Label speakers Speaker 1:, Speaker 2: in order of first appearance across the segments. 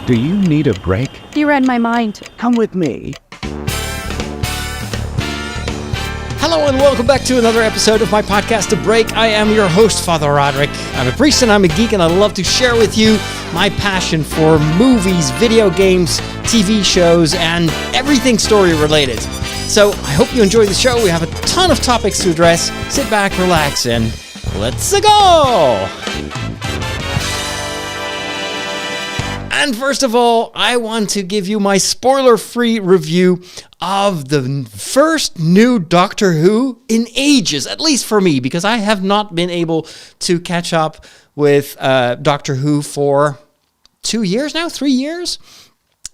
Speaker 1: Do you need a break?
Speaker 2: You read my mind.
Speaker 1: Come with me.
Speaker 3: Hello and welcome back to another episode of my podcast, The Break. I am your host, Father Roderick. I'm a priest and I'm a geek, and I love to share with you my passion for movies, video games, TV shows, and everything story related. So I hope you enjoy the show. We have a ton of topics to address. Sit back, relax, and let's go! And first of all, I want to give you my spoiler-free review of the first new Doctor Who in ages, at least for me, because I have not been able to catch up with Doctor Who for 2 years now, 3 years,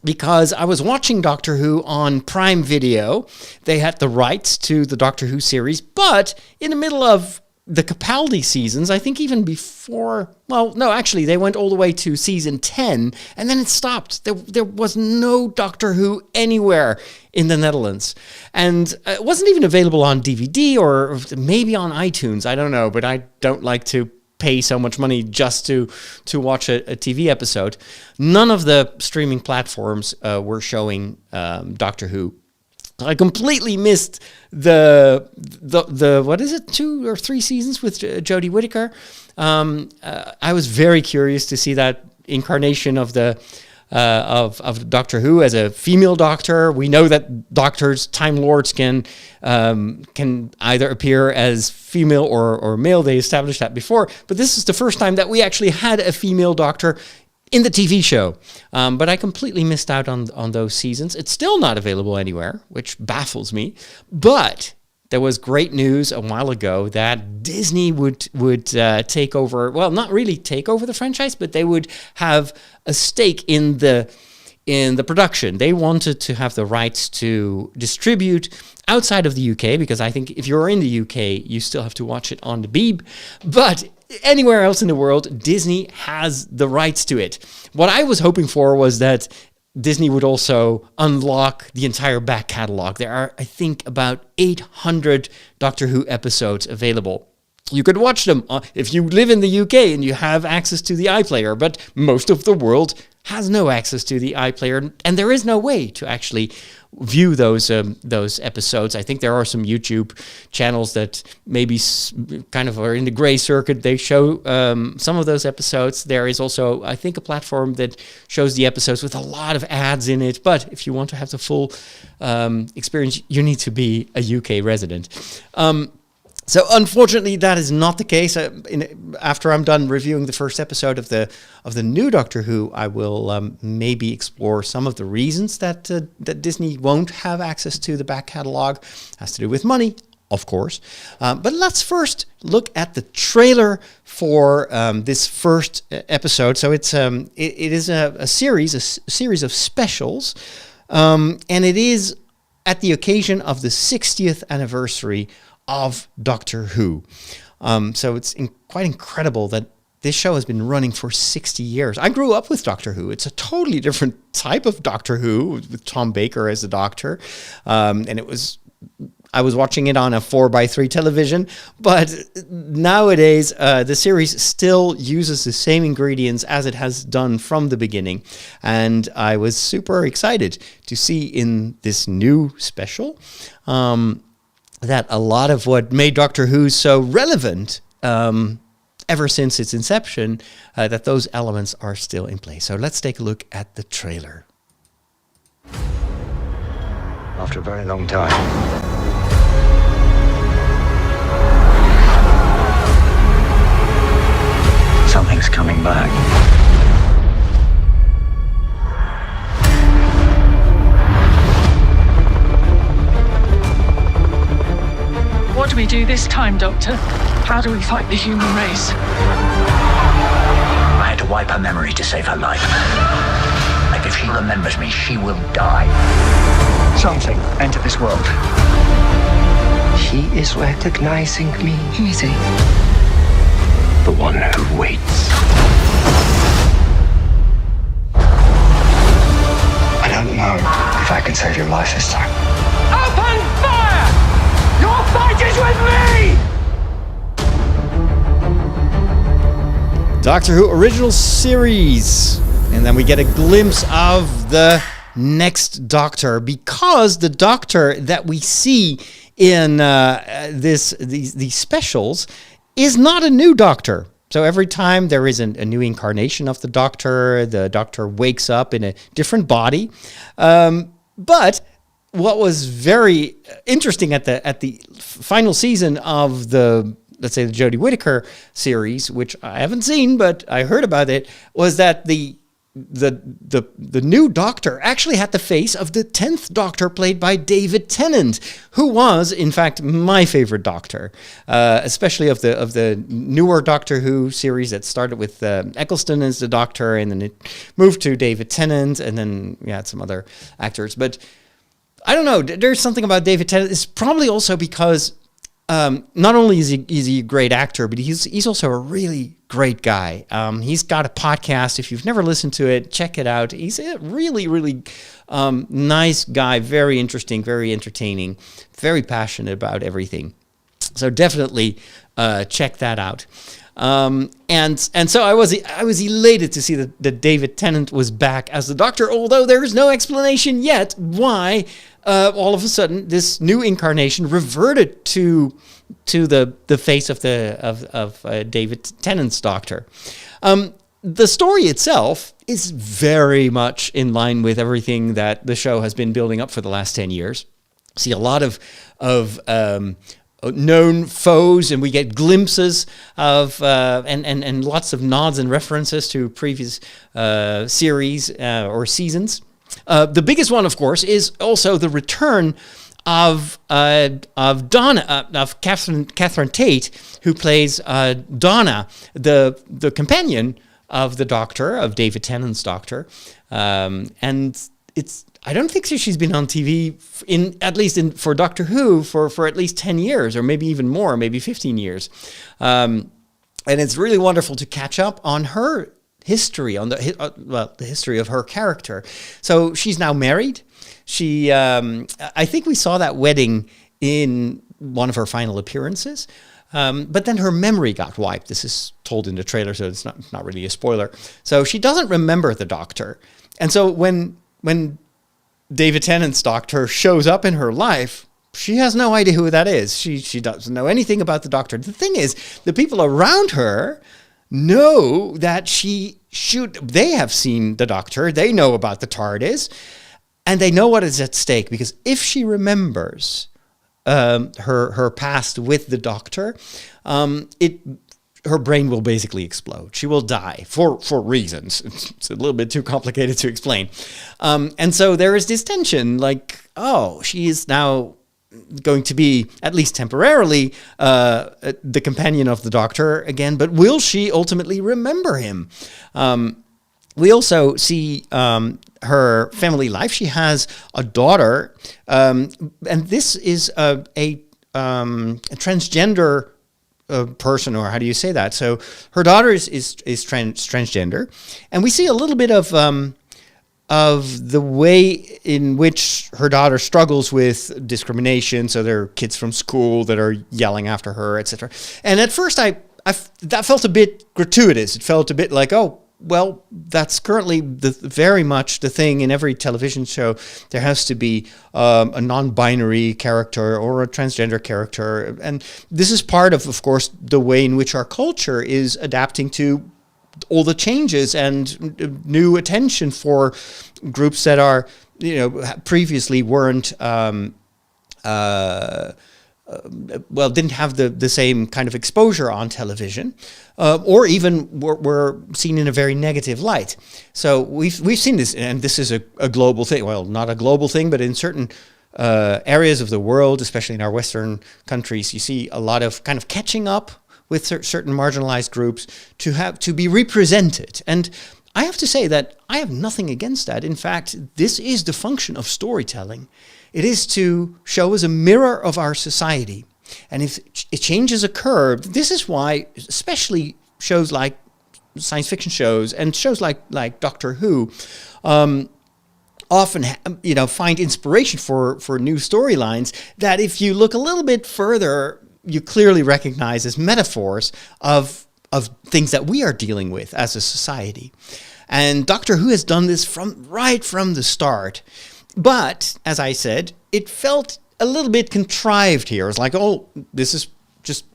Speaker 3: because I was watching Doctor Who on Prime Video. They had the rights to the Doctor Who series, but in the middle of the Capaldi seasons, I think even before, well, no, actually, they went all the way to season 10, and then it stopped. There was no Doctor Who anywhere in the Netherlands. And it wasn't even available on DVD or maybe on iTunes. I don't know, but I don't like to pay so much money just to watch a TV episode. None of the streaming platforms were showing Doctor Who. I completely missed the what is it, 2 or 3 seasons with Jodie Whittaker. I was very curious to see that incarnation of the of Doctor Who as a female doctor. We know that doctors, Time Lords, can either appear as female or male. They established that before, but this is the first time that we actually had a female doctor in the TV show. But I completely missed out on those seasons. It's still not available anywhere, which baffles me. But there was great news a while ago that Disney would take over, well, not really take over the franchise, but they would have a stake in the production. They wanted to have the rights to distribute outside of the UK, because I think if you're in the UK, you still have to watch it on the Beeb. But anywhere else in the world, Disney has the rights to it. What I was hoping for was that Disney would also unlock the entire back catalog. There are, I think, about 800 Doctor Who episodes available. You could watch them if you live in the UK and you have access to the iPlayer, but most of the world has no access to the iPlayer, and there is no way to actually view those episodes. I think there are some YouTube channels that maybe kind of are in the gray circuit. They show some of those episodes. There is also, I think, a platform that shows the episodes with a lot of ads in it. But if you want to have the full experience, you need to be a UK resident. So unfortunately, that is not the case. After I'm done reviewing the first episode of the new Doctor Who, I will maybe explore some of the reasons that Disney won't have access to the back catalog. It has to do with money, of course. But let's first look at the trailer for this first episode. So it is a series of specials, and it is at the occasion of the 60th anniversary of Doctor Who. So it's quite incredible that this show has been running for 60 years. I grew up with Doctor Who. It's a totally different type of Doctor Who with Tom Baker as the Doctor. And I was watching it on a 4x3 television, but nowadays the series still uses the same ingredients as it has done from the beginning. And I was super excited to see in this new special that a lot of what made Doctor Who so relevant ever since its inception, that those elements are still in place. So let's take a look at the trailer.
Speaker 4: After a very long time, something's coming back.
Speaker 5: What do we do this time, Doctor? How do we fight the human race?
Speaker 4: I had to wipe her memory to save her life. Like, if she remembers me, she will die. Something entered this world.
Speaker 6: He is recognizing me.
Speaker 5: Who is he?
Speaker 6: The one who waits.
Speaker 4: I don't know if I can save your life this time.
Speaker 5: Open fire! Your fight is with me!
Speaker 3: Doctor Who original series And then we get a glimpse of the next Doctor, because the Doctor that we see in these specials is not a new Doctor. So every time there is a new incarnation of the Doctor wakes up in a different body. But what was very interesting at the final season of the, let's say, the Jodie Whittaker series, which I haven't seen, but I heard about it, was that the new Doctor actually had the face of the 10th Doctor, played by David Tennant, who was, in fact, my favorite Doctor, especially of the newer Doctor Who series that started with Eccleston as the Doctor, and then it moved to David Tennant, and then we had some other actors. But I don't know, there's something about David Tennant. It's probably also because not only is he a great actor, but he's also a really great guy. He's got a podcast. If you've never listened to it, check it out. He's a really, really nice guy, very interesting, very entertaining, very passionate about everything. So definitely check that out. And so I was elated to see that David Tennant was back as the Doctor, although there is no explanation yet why all of a sudden this new incarnation reverted to the face of David Tennant's Doctor. The story itself is very much in line with everything that the show has been building up for the last 10 years. See a lot of known foes, and we get glimpses of and lots of nods and references to previous series or seasons. The biggest one, of course, is also the return of Donna, of Catherine Tate, who plays Donna, the companion of the Doctor, of David Tennant's Doctor, and I don't think she's been on TV for Doctor Who for at least 10 years, or maybe even more, maybe 15 years. And it's really wonderful to catch up on her history, on the history of her character. So she's now married. She, I think we saw that wedding in one of her final appearances. But then her memory got wiped. This is told in the trailer, so it's not really a spoiler. So she doesn't remember the Doctor. And so when David Tennant's Doctor shows up in her life, she has no idea who that is. She doesn't know anything about the Doctor. The thing is, the people around her know that they have seen the Doctor, they know about the TARDIS, and they know what is at stake, because if she remembers her past with the Doctor, her brain will basically explode. She will die for reasons. It's a little bit too complicated to explain. And so there is this tension, like, oh, she is now going to be, at least temporarily, the companion of the Doctor again, but will she ultimately remember him? We also see her family life. She has a daughter, and this is a transgender person, or how do you say that? So her daughter is transgender, and we see a little bit of the way in which her daughter struggles with discrimination. So there are kids from school that are yelling after her, etc. And at first, that felt a bit gratuitous. It felt a bit like, oh, well, that's currently very much the thing in every television show. There has to be a non-binary character or a transgender character. And this is part of course, the way in which our culture is adapting to all the changes and new attention for groups that are, previously weren't, didn't have the same kind of exposure on television, or even were seen in a very negative light. So we've seen this, and this is a global thing. Well, not a global thing, but in certain areas of the world, especially in our Western countries, you see a lot of kind of catching up with certain marginalized groups to be represented. And I have to say that I have nothing against that. In fact, this is the function of storytelling. It is to show us a mirror of our society. And if changes occur, this is why especially shows like science fiction shows and shows like Doctor Who often find inspiration for new storylines that, if you look a little bit further, you clearly recognize as metaphors of things that we are dealing with as a society. And Doctor Who has done this right from the start. But, as I said, it felt a little bit contrived here. It's like, oh, this is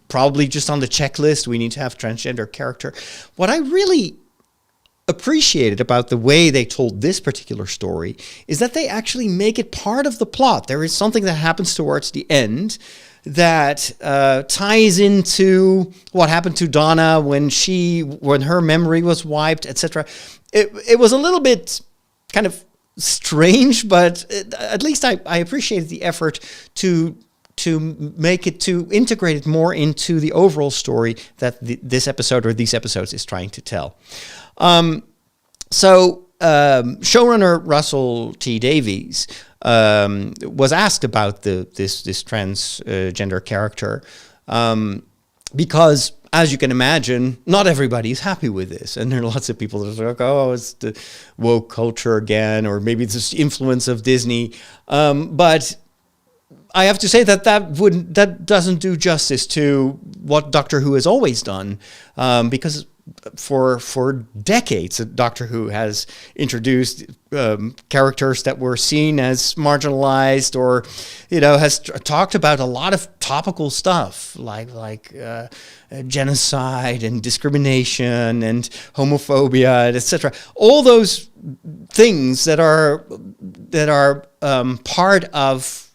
Speaker 3: probably just on the checklist. We need to have transgender character. What I really appreciated about the way they told this particular story is that they actually make it part of the plot. There is something that happens towards the end that ties into what happened to Donna when her memory was wiped, etc. It was a little bit kind of strange, but at least I appreciated the effort to integrate it more into the overall story that this episode or these episodes is trying to tell. Showrunner Russell T Davies was asked about this transgender character because, as you can imagine, not everybody is happy with this, and there are lots of people that are like, "Oh, it's the woke culture again," or maybe it's the influence of Disney. But I have to say that doesn't do justice to what Doctor Who has always done, because for decades, Doctor Who has introduced characters that were seen as marginalized, or has talked about a lot of topical stuff like genocide and discrimination and homophobia, etc. All those things that are part of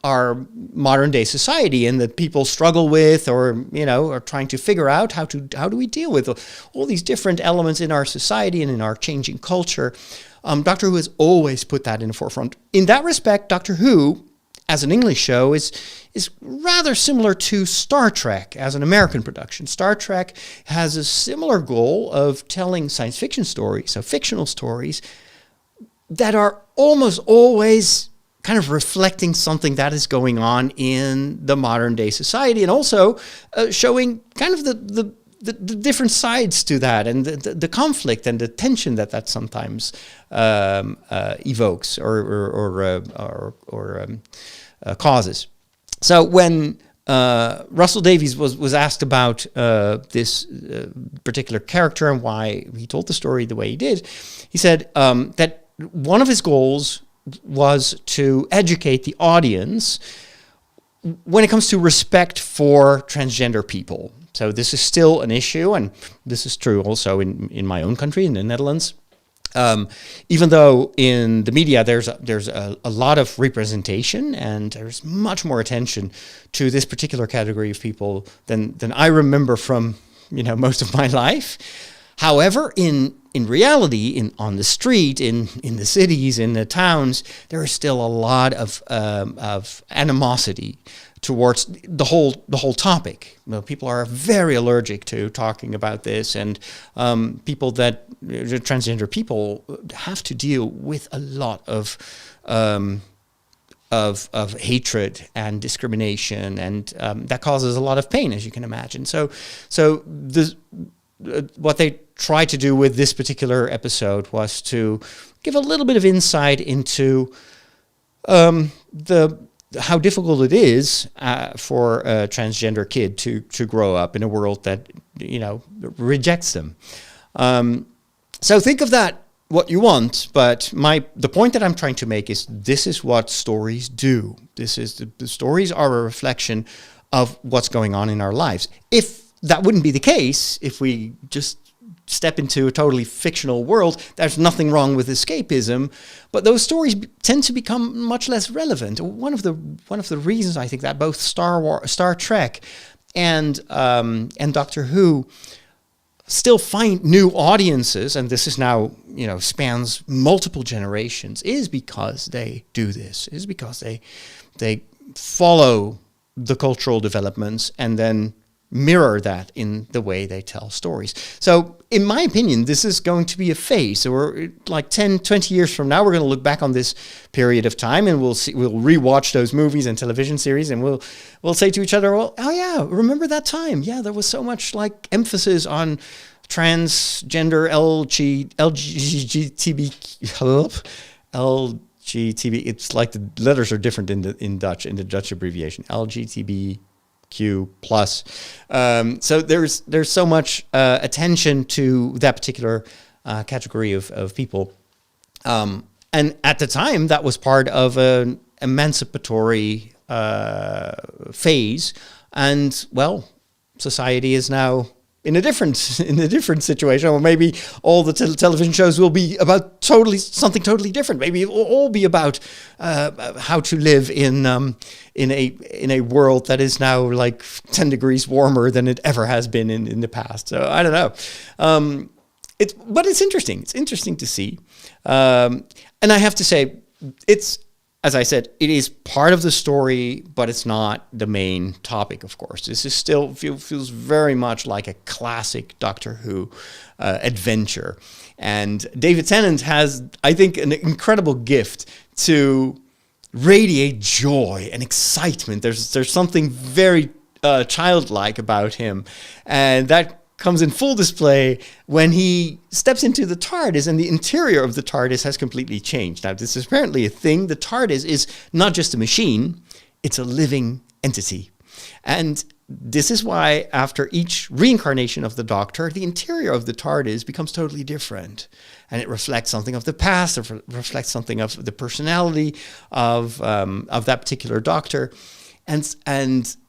Speaker 3: our modern day society and that people struggle with, or are trying to figure out how do we deal with all these different elements in our society and in our changing culture. Doctor Who has always put that in the forefront. In that respect, Doctor Who, as an English show, is rather similar to Star Trek as an American production. Star Trek has a similar goal of telling science fiction stories, so fictional stories, that are almost always kind of reflecting something that is going on in the modern day society, and also showing kind of the different sides to that, and the conflict and the tension that sometimes evokes or causes. So when Russell Davies was asked about this particular character and why he told the story the way he did, he said that one of his goals was to educate the audience when it comes to respect for transgender people. So this is still an issue, and this is true also in my own country, in the Netherlands. Even though in the media there's a lot of representation and there's much more attention to this particular category of people than I remember from most of my life. However, in reality, on the street, in the cities, in the towns, there is still a lot of animosity towards the whole topic. People are very allergic to talking about this, and transgender people have to deal with a lot of hatred and discrimination, and that causes a lot of pain, as you can imagine. So what they tried to do with this particular episode was to give a little bit of insight into how difficult it is for a transgender kid to grow up in a world that rejects them. So think of that what you want, but the point that I'm trying to make is this is what stories do. This is the stories are a reflection of what's going on in our lives. If that wouldn't be the case, if we just step into a totally fictional world, there's nothing wrong with escapism, but those stories tend to become much less relevant. One of the reasons I think that both Star Trek and Doctor Who still find new audiences, and this is now spans multiple generations, is because they do this. Is because they follow the cultural developments and then mirror that in the way they tell stories. So in my opinion, this is going to be a phase. So we're like 10, 20 years from now, we're going to look back on this period of time, and we'll rewatch those movies and television series, and we'll say to each other, well, oh yeah, remember that time? Yeah, there was so much like emphasis on transgender LGTB. It's like the letters are different in Dutch, in the Dutch abbreviation. LGTB. Q plus. So there's so much attention to that particular category of people. And at the time, that was part of an emancipatory phase. And, well, society is now in a different situation, or maybe all the television shows will be about something totally different. Maybe it will all be about how to live in a world that is now like 10 degrees warmer than it ever has been in the past. So I don't know. But it's interesting. It's interesting to see. And I have to say, as I said, it is part of the story, but it's not the main topic, of course. This is still feels very much like a classic Doctor Who adventure. And David Tennant has, I think, an incredible gift to radiate joy and excitement. There's something very childlike about him. And that comes in full display when he steps into the TARDIS, and the interior of the TARDIS has completely changed. Now, this is apparently a thing. The TARDIS is not just a machine, it's a living entity. And this is why after each reincarnation of the Doctor, the interior of the TARDIS becomes totally different. And it reflects something of the past, it reflects something of the personality of that particular Doctor. And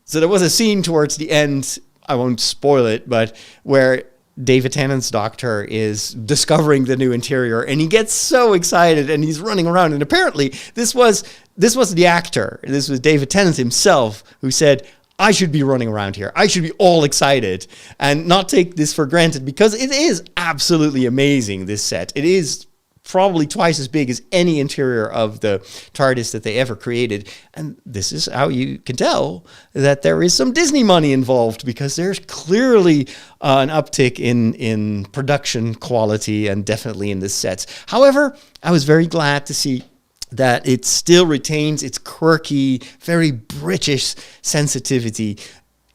Speaker 3: so there was a scene towards the end, I won't spoil it, but where David Tennant's Doctor is discovering the new interior, and he gets so excited and he's running around. And apparently this was the actor. This was David Tennant himself who said, I should be running around here. I should be all excited and not take this for granted, because it is absolutely amazing, this set. It is probably twice as big as any interior of the TARDIS that they ever created. And this is how you can tell that there is some Disney money involved, because there's clearly an uptick in production quality and definitely in the sets. However, I was very glad to see that it still retains its quirky, very British sensitivity.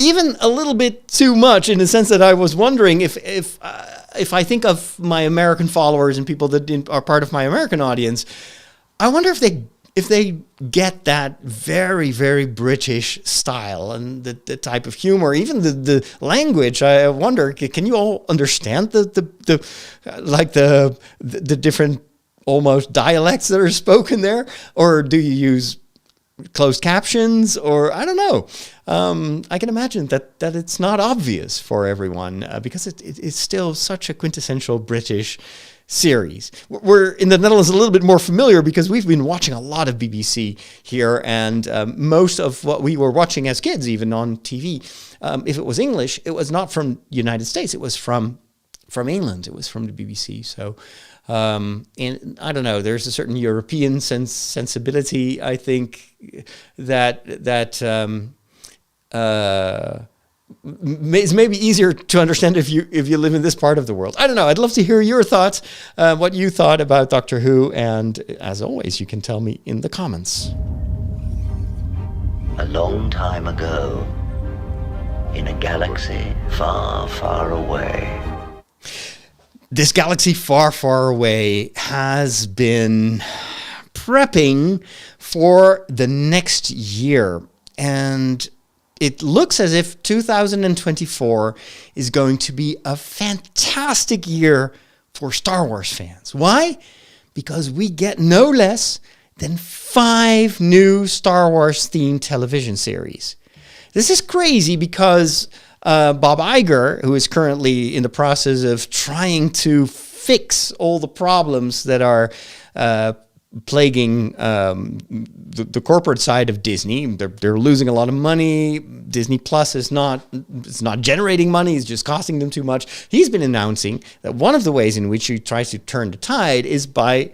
Speaker 3: Even a little bit too much, in the sense that I was wondering if I think of my American followers and people that are part of my American audience, I wonder if they get that very, very British style and the type of humor, even the language. I wonder, can you all understand the different almost dialects that are spoken there, or do you use closed captions, or I don't know. I can imagine that it's not obvious for everyone, because it's still such a quintessential British series. We're in the Netherlands a little bit more familiar because we've been watching a lot of BBC here, and most of what we were watching as kids, even on TV, if it was English, it was not from the United States, it was from England, it was from the BBC. So and I don't know, there's a certain European sensibility, I think, that is maybe easier to understand if you live in this part of the world. I don't know. I'd love to hear your thoughts, what you thought about Doctor Who, and as always, you can tell me in the comments.
Speaker 2: A long time ago, in a galaxy far, far away.
Speaker 3: This galaxy far, far away has been prepping for the next year. And it looks as if 2024 is going to be a fantastic year for Star Wars fans. Why? Because we get no less than 5 new Star Wars themed television series. This is crazy because Bob Iger, who is currently in the process of trying to fix all the problems that are plaguing the corporate side of Disney. They're losing a lot of money. Disney Plus is not generating money. It's just costing them too much. He's been announcing that one of the ways in which he tries to turn the tide is by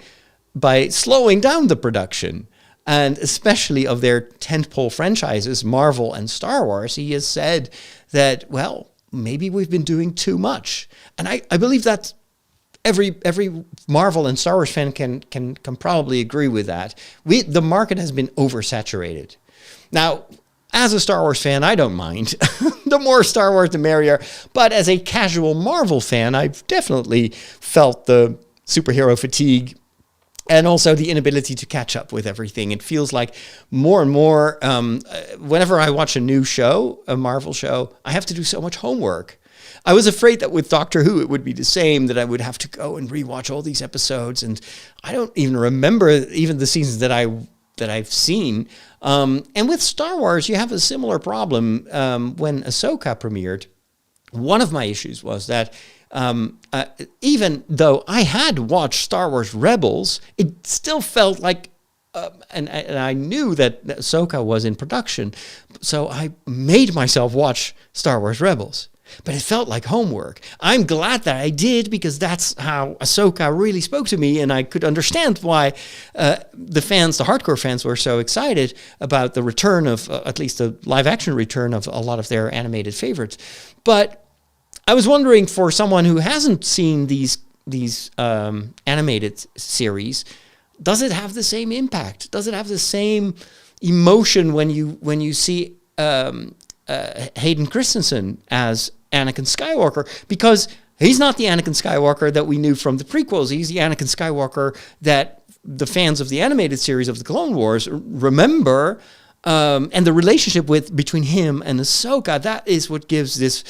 Speaker 3: slowing down the production. And especially of their tentpole franchises, Marvel and Star Wars, he has said that, well, maybe we've been doing too much. And I believe that every Marvel and Star Wars fan can probably agree with that. The market has been oversaturated. Now, as a Star Wars fan, I don't mind. The more Star Wars, the merrier. But as a casual Marvel fan, I've definitely felt the superhero fatigue and also the inability to catch up with everything. It feels like more and more, whenever I watch a new show, a Marvel show, I have to do so much homework. I was afraid that with Doctor Who, it would be the same, that I would have to go and rewatch all these episodes. And I don't even remember even the seasons that I've seen. And with Star Wars, you have a similar problem. When Ahsoka premiered, one of my issues was that even though I had watched Star Wars Rebels, it still felt like, and I knew that Ahsoka was in production, so I made myself watch Star Wars Rebels. But it felt like homework. I'm glad that I did, because that's how Ahsoka really spoke to me, and I could understand why the hardcore fans were so excited about the return of, at least the live-action return of a lot of their animated favorites. But I was wondering, for someone who hasn't seen these animated series, does it have the same impact? Does it have the same emotion when you see Hayden Christensen as Anakin Skywalker? Because he's not the Anakin Skywalker that we knew from the prequels. He's the Anakin Skywalker that the fans of the animated series of the Clone Wars remember, and the relationship between him and Ahsoka, that is what gives this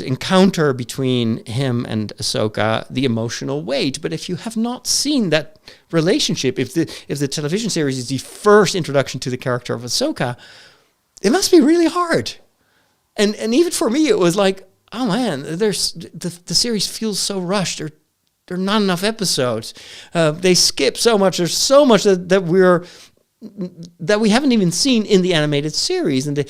Speaker 3: encounter between him and Ahsoka the emotional weight. But if you have not seen that relationship, if the television series is the first introduction to the character of Ahsoka, it must be really hard. And even for me, it was like, oh man, the series feels so rushed. There are not enough episodes. They skip so much. There's so much that we haven't even seen in the animated series, and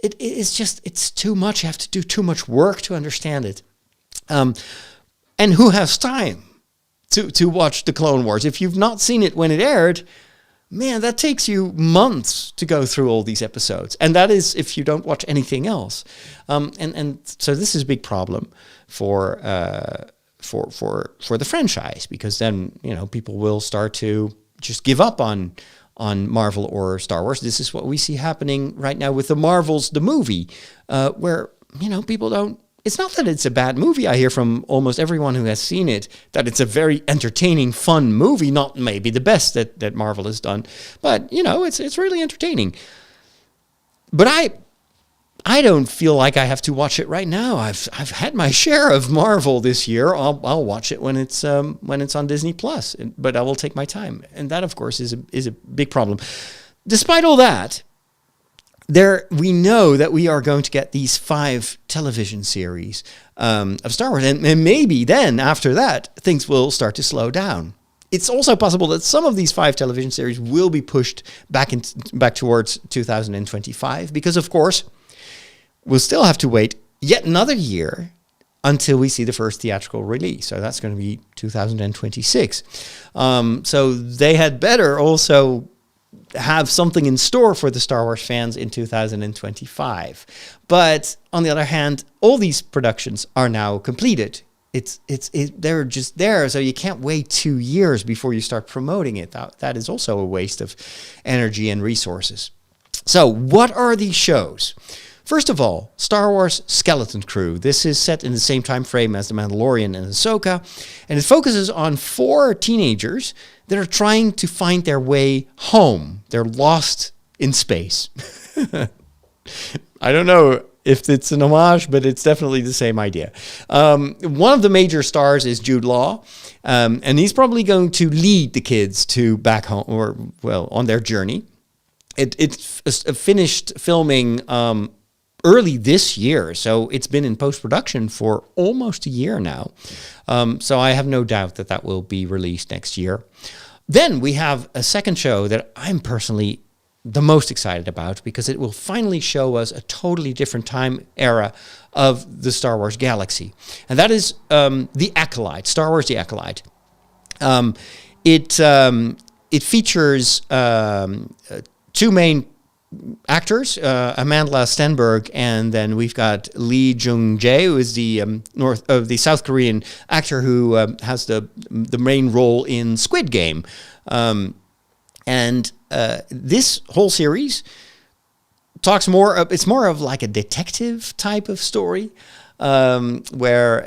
Speaker 3: it's too much. You have to do too much work to understand it. And who has time to watch the Clone Wars? If you've not seen it when it aired, man, that takes you months to go through all these episodes. And that is if you don't watch anything else. And so this is a big problem for the franchise, because then, people will start to just give up on Marvel or Star Wars. This is what we see happening right now with the Marvels, the movie, where, people don't. It's not that it's a bad movie. I hear from almost everyone who has seen it that it's a very entertaining, fun movie. Not maybe the best that Marvel has done, but it's really entertaining. But I don't feel like I have to watch it right now. I've had my share of Marvel this year. I'll watch it when it's on Disney Plus, but I will take my time, and that of course is a big problem. Despite all that, we know that we are going to get these 5 television series of Star Wars, and maybe then after that things will start to slow down. It's also possible that some of these 5 television series will be pushed back towards 2025, because of course we'll still have to wait yet another year until we see the first theatrical release. So that's going to be 2026. So they had better also have something in store for the Star Wars fans in 2025. But on the other hand, all these productions are now completed. They're just there, so you can't wait 2 years before you start promoting it. That is also a waste of energy and resources. So what are these shows? First of all, Star Wars Skeleton Crew. This is set in the same time frame as The Mandalorian and Ahsoka, and it focuses on 4 teenagers that are trying to find their way home. They're lost in space. I don't know if it's an homage, but it's definitely the same idea. One of the major stars is Jude Law, and he's probably going to lead the kids to back home, or on their journey. It finished filming early this year, so it's been in post-production for almost a year now. So I have no doubt that will be released next year. Then we have a second show that I'm personally the most excited about, because it will finally show us a totally different time era of the Star Wars galaxy. And that is The Acolyte, Star Wars The Acolyte. It features 2 main actors, Amandla Stenberg, and then we've got Lee Jung-jae, who is the South Korean actor who has the main role in Squid Game. And this whole series talks it's more of like a detective type of story, where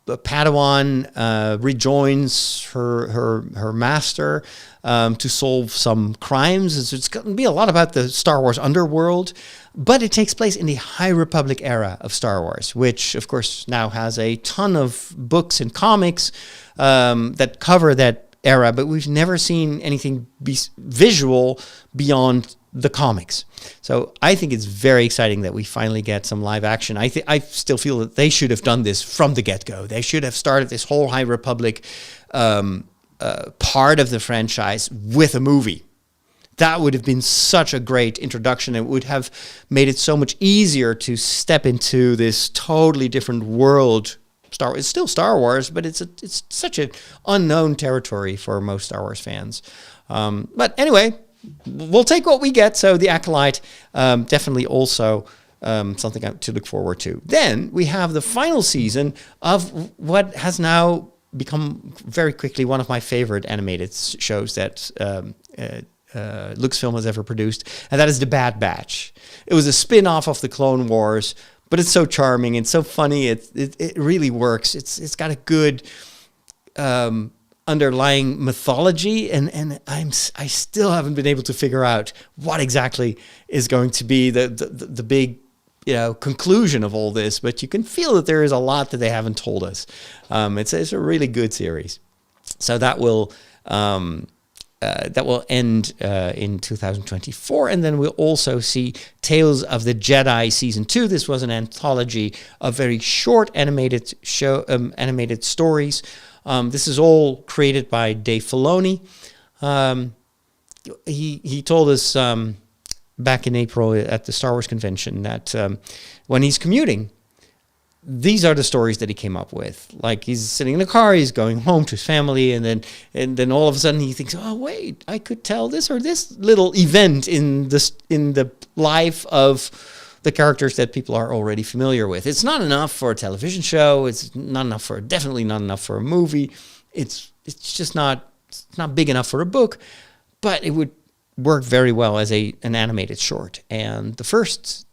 Speaker 3: Padawan rejoins her master to solve some crimes. It's going to be a lot about the Star Wars underworld, but it takes place in the High Republic era of Star Wars, which, of course, now has a ton of books and comics that cover that era, but we've never seen anything visual beyond the comics. So I think it's very exciting that we finally get some live action. I still feel that they should have done this from the get-go. They should have started this whole High Republic part of the franchise with a movie. That would have been such a great introduction. It would have made it so much easier to step into this totally different world. It's still Star Wars, but it's such an unknown territory for most Star Wars fans. But anyway, we'll take what we get. So the Acolyte, definitely also something to look forward to. Then we have the final season of what has now become very quickly one of my favorite animated shows that Lucasfilm has ever produced, and that is The Bad Batch. It was a spin-off of the Clone Wars, but it's so charming and so funny. It really works. It's got a good underlying mythology, and I still haven't been able to figure out what exactly is going to be the big conclusion of all this. But you can feel that there is a lot that they haven't told us. It's a really good series. So that will end in 2024, and then we'll also see Tales of the Jedi Season 2. This was an anthology of very short animated stories. This is all created by Dave Filoni. He told us back in April at the Star Wars convention that when he's commuting, these are the stories that he came up with. Like, he's sitting in the car, he's going home to his family, and then all of a sudden he thinks, oh wait, I could tell this or this little event in the life of the characters that people are already familiar with. It's not enough for a television show. It's definitely not enough for a movie. It's just not big enough for a book, but it would work very well as an animated short. And the first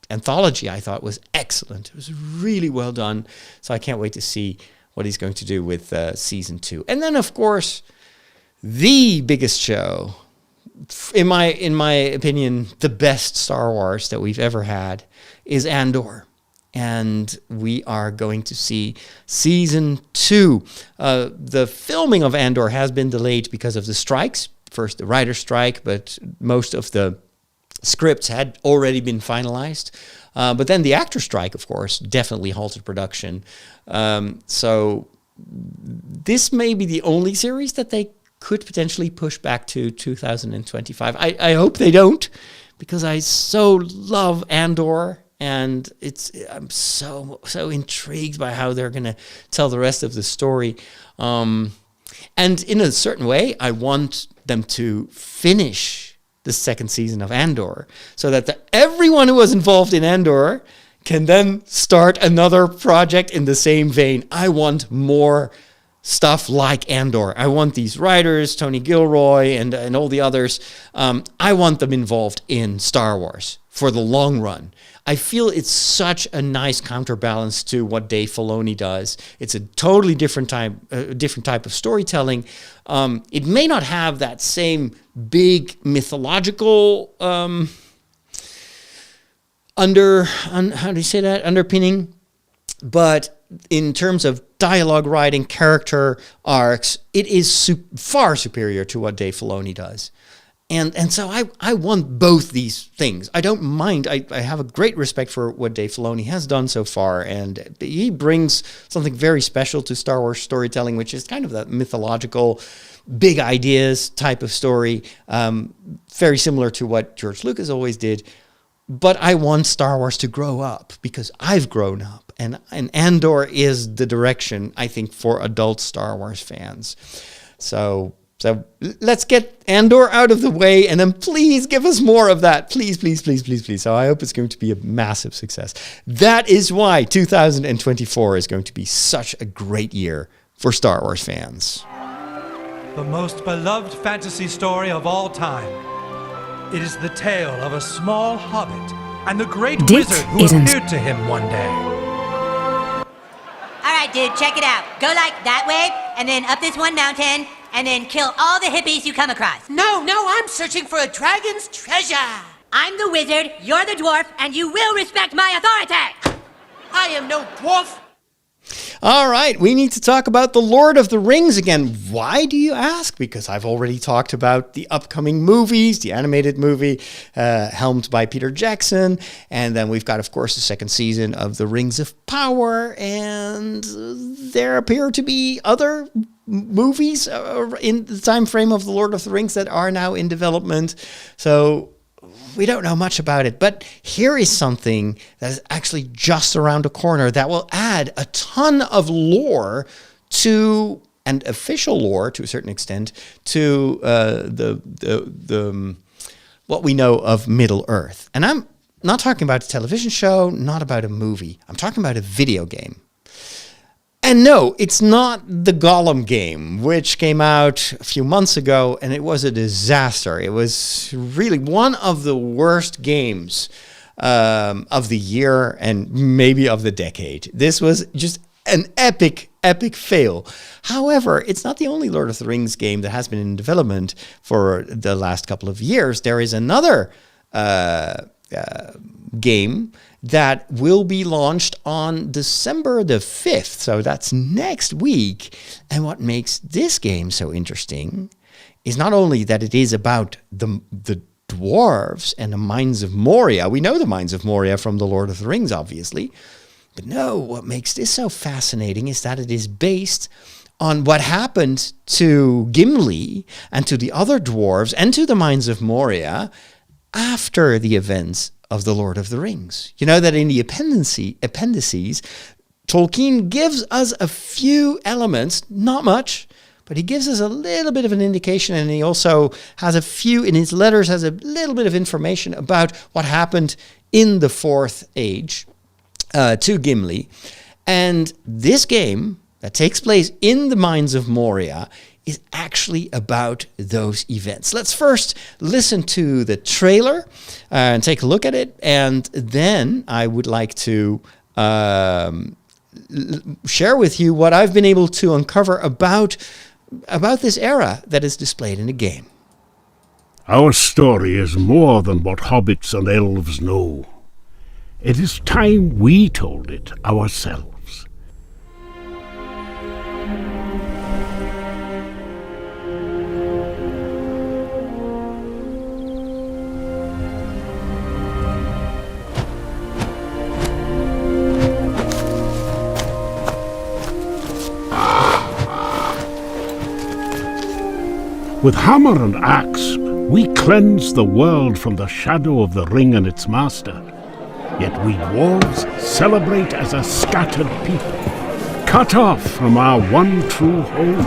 Speaker 3: anthology, I thought, was excellent. It was really well done. So I can't wait to see what he's going to do with season 2. And then, of course, the biggest show, in my opinion, the best Star Wars that we've ever had, is Andor. And we are going to see season 2. The filming of Andor has been delayed because of the strikes. First, the writer's strike, but most of the scripts had already been finalized. But then the actor strike, of course, definitely halted production. So this may be the only series that they could potentially push back to 2025. I hope they don't, because I so love Andor, and I'm so intrigued by how they're going to tell the rest of the story. And in a certain way, I want them to finish the second season of Andor, so that everyone who was involved in Andor can then start another project in the same vein. I want more stuff like Andor. I want these writers, Tony Gilroy and all the others, I want them involved in Star Wars for the long run. I feel it's such a nice counterbalance to what Dave Filoni does. It's a totally different type of storytelling. It may not have that same big mythological underpinning, but in terms of dialogue writing, character arcs, it is far superior to what Dave Filoni does. And so I want both these things. I don't mind. I have a great respect for what Dave Filoni has done so far, and he brings something very special to Star Wars storytelling, which is kind of that mythological, big ideas type of story, very similar to what George Lucas always did. But I want Star Wars to grow up, because I've grown up, and Andor is the direction, I think, for adult Star Wars fans. So let's get Andor out of the way, and then please give us more of that. Please, please, please, please, please. So I hope it's going to be a massive success. That is why 2024 is going to be such a great year for Star Wars fans.
Speaker 7: The most beloved fantasy story of all time. It is the tale of a small hobbit and the great wizard who appeared to him one day.
Speaker 8: All right, right, dude, check it out. Go like that way, and then up this one mountain, and then kill all the hippies you come across.
Speaker 9: No, I'm searching for a dragon's treasure.
Speaker 8: I'm the wizard, you're the dwarf, and you will respect my authority.
Speaker 9: I am no dwarf.
Speaker 3: All right, we need to talk about The Lord of the Rings again. Why do you ask? Because I've already talked about the upcoming movies, the animated movie helmed by Peter Jackson, and then we've got, of course, the second season of The Rings of Power, and there appear to be other movies in the time frame of The Lord of the Rings that are now in development. So we don't know much about it, but here is something that is actually just around the corner that will add a ton of lore to, and official lore to a certain extent, to what we know of Middle Earth. And I'm not talking about a television show, not about a movie. I'm talking about a video game. And no, it's not the Gollum game, which came out a few months ago, and it was a disaster. It was really one of the worst games of the year and maybe of the decade. This was just an epic fail. However, it's not the only Lord of the Rings game that has been in development for the last couple of years. There is another game that will be launched on December the 5th. So that's next week. And what makes this game so interesting is not only that it is about the dwarves and the mines of Moria. We know the mines of Moria from The Lord of the Rings, obviously. But no, what makes this so fascinating is that it is based on what happened to Gimli and to the other dwarves and to the mines of Moria after the events of The Lord of the Rings. You know that in the appendices, Tolkien gives us a few elements, not much, but he gives us a little bit of an indication, and he also has a few, in his letters, has a little bit of information about what happened in the Fourth Age to Gimli. And this game that takes place in the mines of Moria is actually about those events. Let's first listen to the trailer and take a look at it, and then I would like to share with you what I've been able to uncover about this era that is displayed in the game.
Speaker 10: Our story is more than what hobbits and elves know. It is time we told it ourselves. With hammer and axe, we cleanse the world from the shadow of the ring and its master. Yet we dwarves celebrate as a scattered people, cut off from our one true home.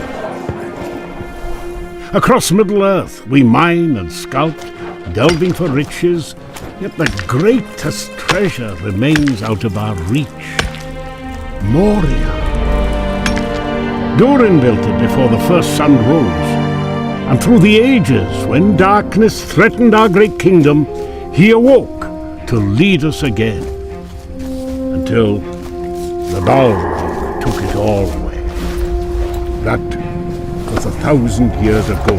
Speaker 10: Across Middle-earth we mine and sculpt, delving for riches, yet the greatest treasure remains out of our reach. Moria. Durin built it before the first sun rose. And through the ages, when darkness threatened our great kingdom, he awoke to lead us again. Until the Balrog took it all away. That was 1,000 years ago.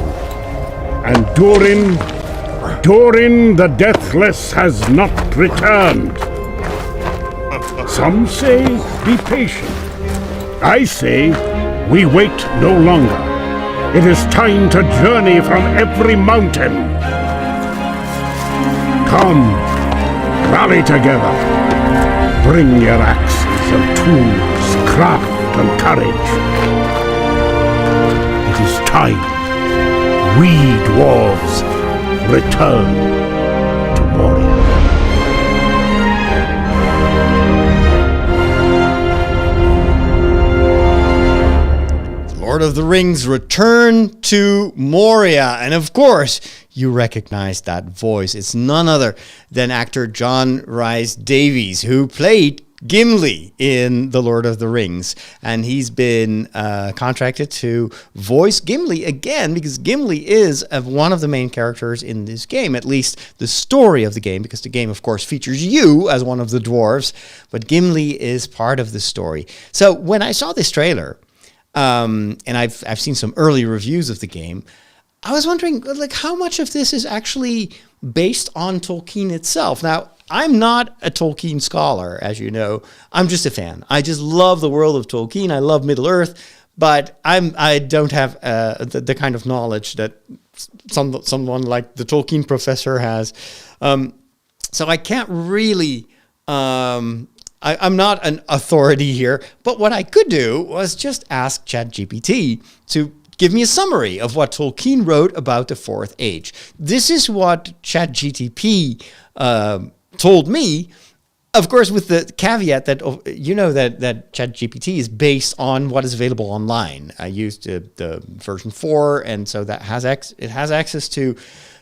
Speaker 10: And Durin the Deathless has not returned. Some say, be patient. I say, we wait no longer. It is time to journey from every mountain. Come, rally together. Bring your axes and tools, craft and courage. It is time we dwarves return to Moria.
Speaker 3: Lord of the Rings Return to Moria. And of course, you recognize that voice. It's none other than actor John Rhys Davies, who played Gimli in The Lord of the Rings. And he's been contracted to voice Gimli again, because Gimli is one of the main characters in this game, at least the story of the game, because the game, of course, features you as one of the dwarves, but Gimli is part of the story. So when I saw this trailer, and I've seen some early reviews of the game, I was wondering, like, how much of this is actually based on Tolkien itself. Now, I'm not a Tolkien scholar, as you know. I'm just a fan. I just love the world of Tolkien. I love Middle-earth, but I don't have the kind of knowledge that someone like the Tolkien professor has. So I can't really... I'm not an authority here, but what I could do was just ask ChatGPT to give me a summary of what Tolkien wrote about the Fourth Age. This is what ChatGPT told me, of course, with the caveat that that ChatGPT is based on what is available online. I used the version 4, and so that it has access to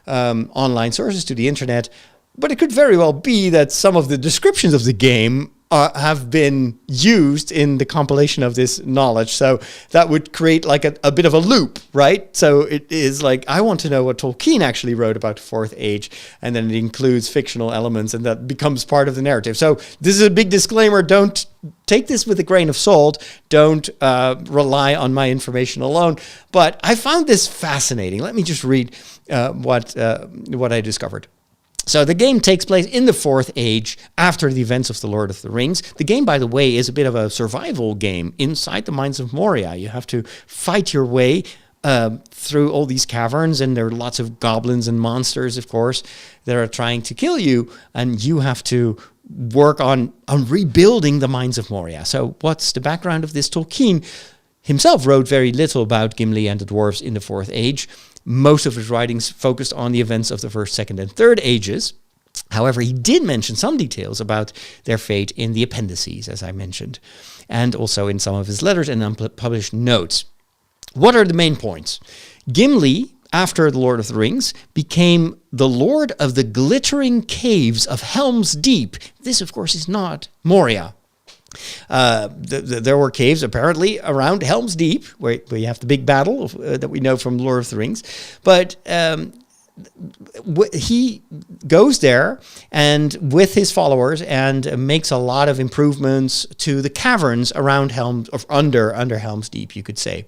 Speaker 3: online sources, to the internet. But it could very well be that some of the descriptions of the game have been used in the compilation of this knowledge. So that would create like a bit of a loop, right? So it is like, I want to know what Tolkien actually wrote about the Fourth Age, and then it includes fictional elements, and that becomes part of the narrative. So this is a big disclaimer. Don't take this with a grain of salt. Don't rely on my information alone. But I found this fascinating. Let me just read what I discovered. So the game takes place in the Fourth Age after the events of The Lord of the Rings. The game, by the way, is a bit of a survival game inside the mines of Moria. You have to fight your way through all these caverns, and there are lots of goblins and monsters, of course, that are trying to kill you, and you have to work on rebuilding the mines of Moria. So what's the background of this? Tolkien himself wrote very little about Gimli and the dwarves in the Fourth Age. Most of his writings focused on the events of the First, Second, and Third Ages. However, he did mention some details about their fate in the appendices, as I mentioned, and also in some of his letters and unpublished notes. What are the main points? Gimli, after The Lord of the Rings, became the lord of the glittering caves of Helm's Deep. This, of course, is not Moria. There were caves apparently around Helm's Deep, where you have the big battle that we know from Lord of the Rings. But he goes there and with his followers and makes a lot of improvements to the caverns around under Helm's Deep, you could say.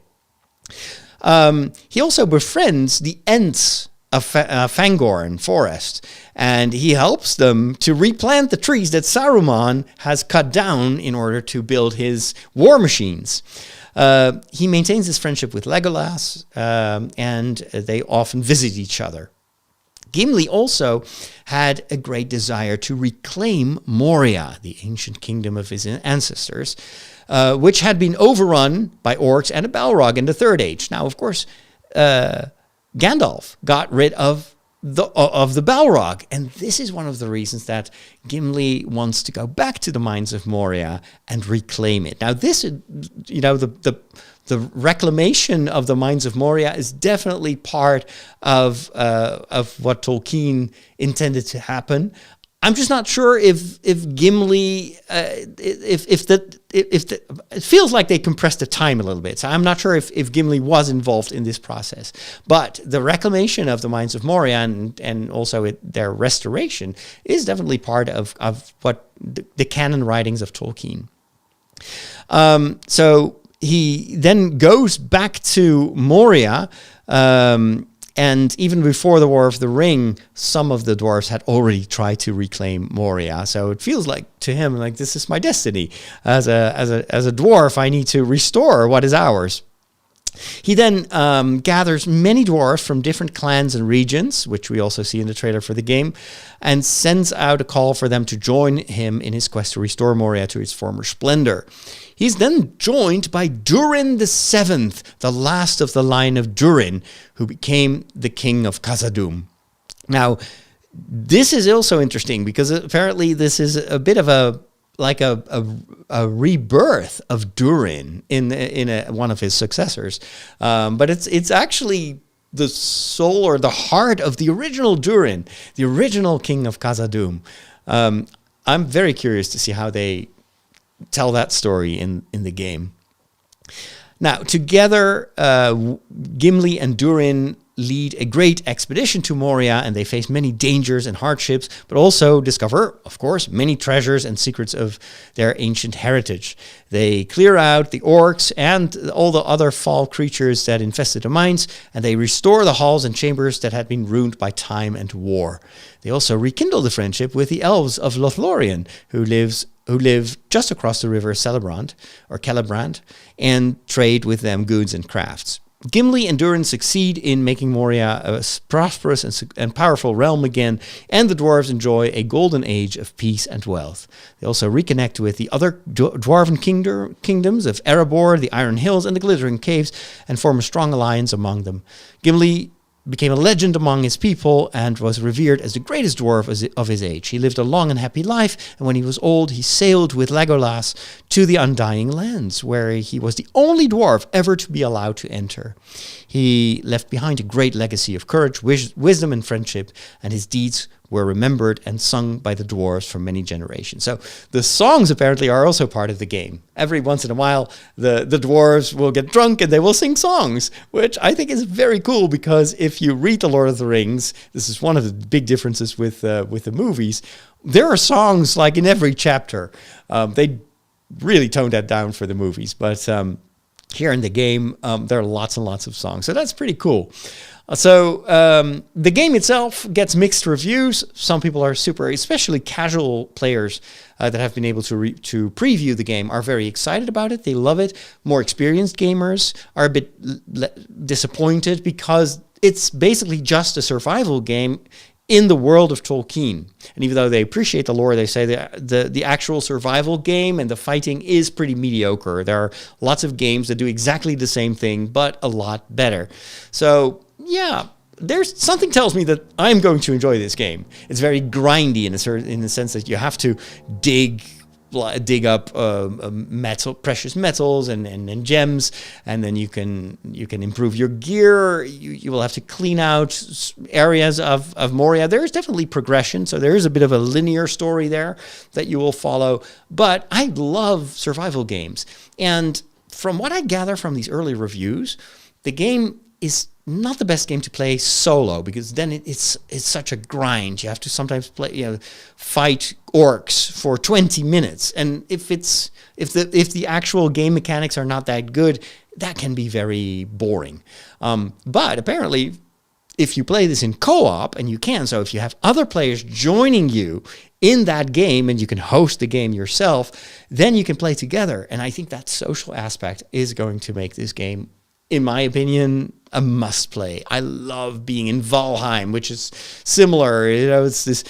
Speaker 3: He also befriends the Ents of Fangorn forest, and he helps them to replant the trees that Saruman has cut down in order to build his war machines. He maintains his friendship with Legolas, and they often visit each other. Gimli also had a great desire to reclaim Moria, the ancient kingdom of his ancestors, which had been overrun by orcs and a Balrog in the Third Age. Now, of course, Gandalf got rid of the Balrog, and this is one of the reasons that Gimli wants to go back to the mines of Moria and reclaim it. Now, this, the reclamation of the mines of Moria is definitely part of what Tolkien intended to happen. I'm just not sure if Gimli, it feels like they compressed the time a little bit. So I'm not sure if Gimli was involved in this process. But the reclamation of the mines of Moria and also their restoration is definitely part of what the canon writings of Tolkien. So he then goes back to Moria, and even before the War of the Ring, some of the dwarves had already tried to reclaim Moria. So it feels like to him like this is my destiny. As a dwarf, I need to restore what is ours. He then gathers many dwarves from different clans and regions, which we also see in the trailer for the game, and sends out a call for them to join him in his quest to restore Moria to its former splendor. He's then joined by Durin the Seventh, the last of the line of Durin, who became the king of Khazad-dûm. Now, this is also interesting because apparently this is a bit of a rebirth of Durin in one of his successors, but it's actually the soul or the heart of the original Durin, the original king of Khazad-dûm. I'm very curious to see how they tell that story in the game. Now, together, Gimli and Durin lead a great expedition to Moria, and they face many dangers and hardships, but also discover, of course, many treasures and secrets of their ancient heritage. They clear out the orcs and all the other foul creatures that infested the mines, and they restore the halls and chambers that had been ruined by time and war. They also rekindle the friendship with the elves of Lothlorien, who live just across the river Celebrant, and trade with them goods and crafts. Gimli and Durin succeed in making Moria a prosperous and powerful realm again, and the dwarves enjoy a golden age of peace and wealth. They also reconnect with the other dwarven kingdoms of Erebor, the Iron Hills, and the Glittering Caves, and form a strong alliance among them. Gimli became a legend among his people and was revered as the greatest dwarf of his age. He lived a long and happy life, and when he was old, he sailed with Legolas to the Undying Lands, where he was the only dwarf ever to be allowed to enter. He left behind a great legacy of courage, wisdom, and friendship, and his deeds were remembered and sung by the dwarves for many generations. So the songs apparently are also part of the game. Every once in a while, the dwarves will get drunk and they will sing songs, which I think is very cool, because if you read The Lord of the Rings, this is one of the big differences with the movies, there are songs like in every chapter. They really toned that down for the movies, but here in the game, there are lots and lots of songs. So that's pretty cool. So the game itself gets mixed reviews. Some people are especially casual players that have been able to preview the game are very excited about it. They love it. More experienced gamers are a bit disappointed, because it's basically just a survival game in the world of Tolkien. And even though they appreciate the lore, they say that the actual survival game and the fighting is pretty mediocre. There are lots of games that do exactly the same thing, but a lot better. So yeah, something tells me that I'm going to enjoy this game. It's very grindy in the sense that you have to dig up precious metals and gems, and then you can improve your gear. You will have to clean out areas of Moria. There is definitely progression, so there is a bit of a linear story there that you will follow. But I love survival games, and from what I gather from these early reviews, the game is not the best game to play solo, because then it's such a grind. You have to sometimes fight orcs for 20 minutes, and if the actual game mechanics are not that good, that can be very boring. But apparently, if you play this in co-op, and you can, so if you have other players joining you in that game and you can host the game yourself, then you can play together. And I think that social aspect is going to make this game, in my opinion, a must play. I love being in Valheim, which is similar. It's this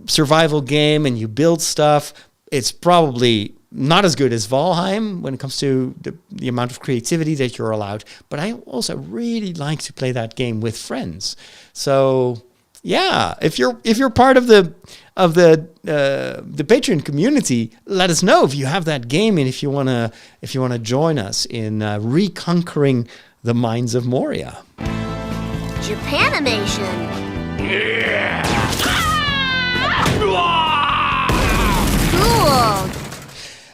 Speaker 3: survival game and you build stuff. It's probably not as good as Valheim when it comes to the amount of creativity that you're allowed. But I also really like to play that game with friends. So yeah, if you're part of the Patreon community, let us know if you have that game and if you wanna join us in reconquering the mines of Moria.
Speaker 11: Japanimation. Cool.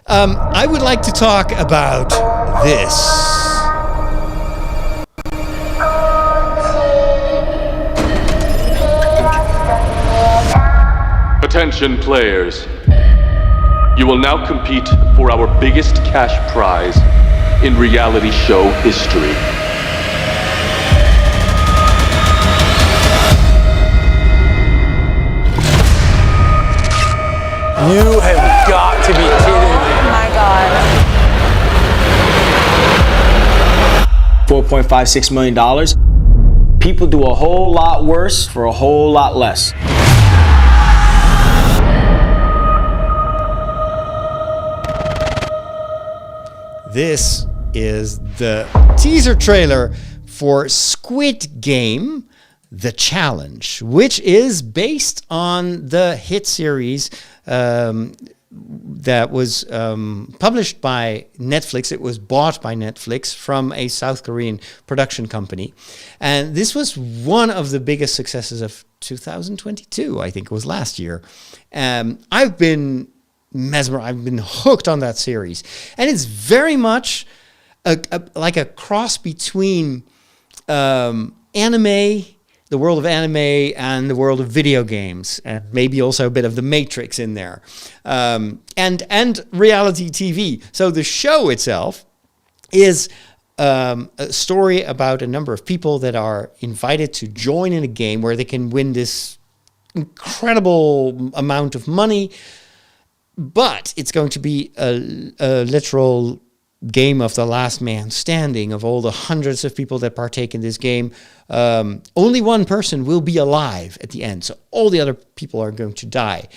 Speaker 3: I would like to talk about this.
Speaker 12: Attention players. You will now compete for our biggest cash prize in reality show history.
Speaker 13: You have got to be kidding me.
Speaker 14: Oh my God.
Speaker 13: $4.56 million. People do a whole lot worse for a whole lot less.
Speaker 3: This is the teaser trailer for Squid Game, The Challenge, which is based on the hit series that was published by Netflix. It was bought by Netflix from a South Korean production company. And this was one of the biggest successes of 2022, I think it was last year. I've been mesmerized. I've been hooked on that series. And it's very much like a cross between anime, the world of anime, and the world of video games, and maybe also a bit of the Matrix in there, and reality TV. So the show itself is a story about a number of people that are invited to join in a game where they can win this incredible amount of money, but it's going to be a literal game of the last man standing. Of all the hundreds of people that partake in this game, only one person will be alive at the end. So all the other people are going to die.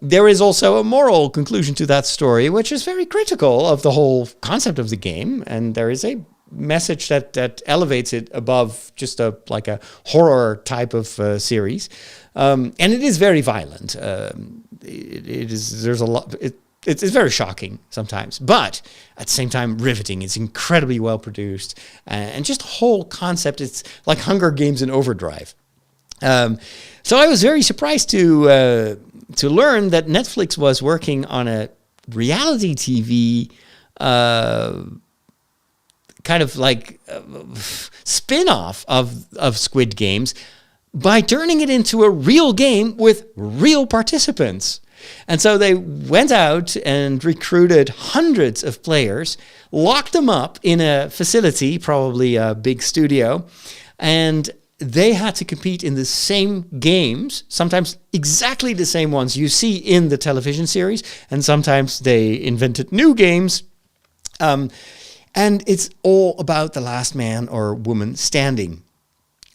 Speaker 3: There is also a moral conclusion to that story, which is very critical of the whole concept of the game. And there is a message that elevates it above just a horror type of series. And it is very violent. There's a lot. It's very shocking sometimes, but at the same time riveting. It's incredibly well produced, and just the whole concept. It's like Hunger Games in overdrive. So I was very surprised to learn that Netflix was working on a reality TV kind of like spin-off of Squid Games by turning it into a real game with real participants. And so they went out and recruited hundreds of players, locked them up in a facility, probably a big studio, and they had to compete in the same games, sometimes exactly the same ones you see in the television series, and sometimes they invented new games. And it's all about the last man or woman standing.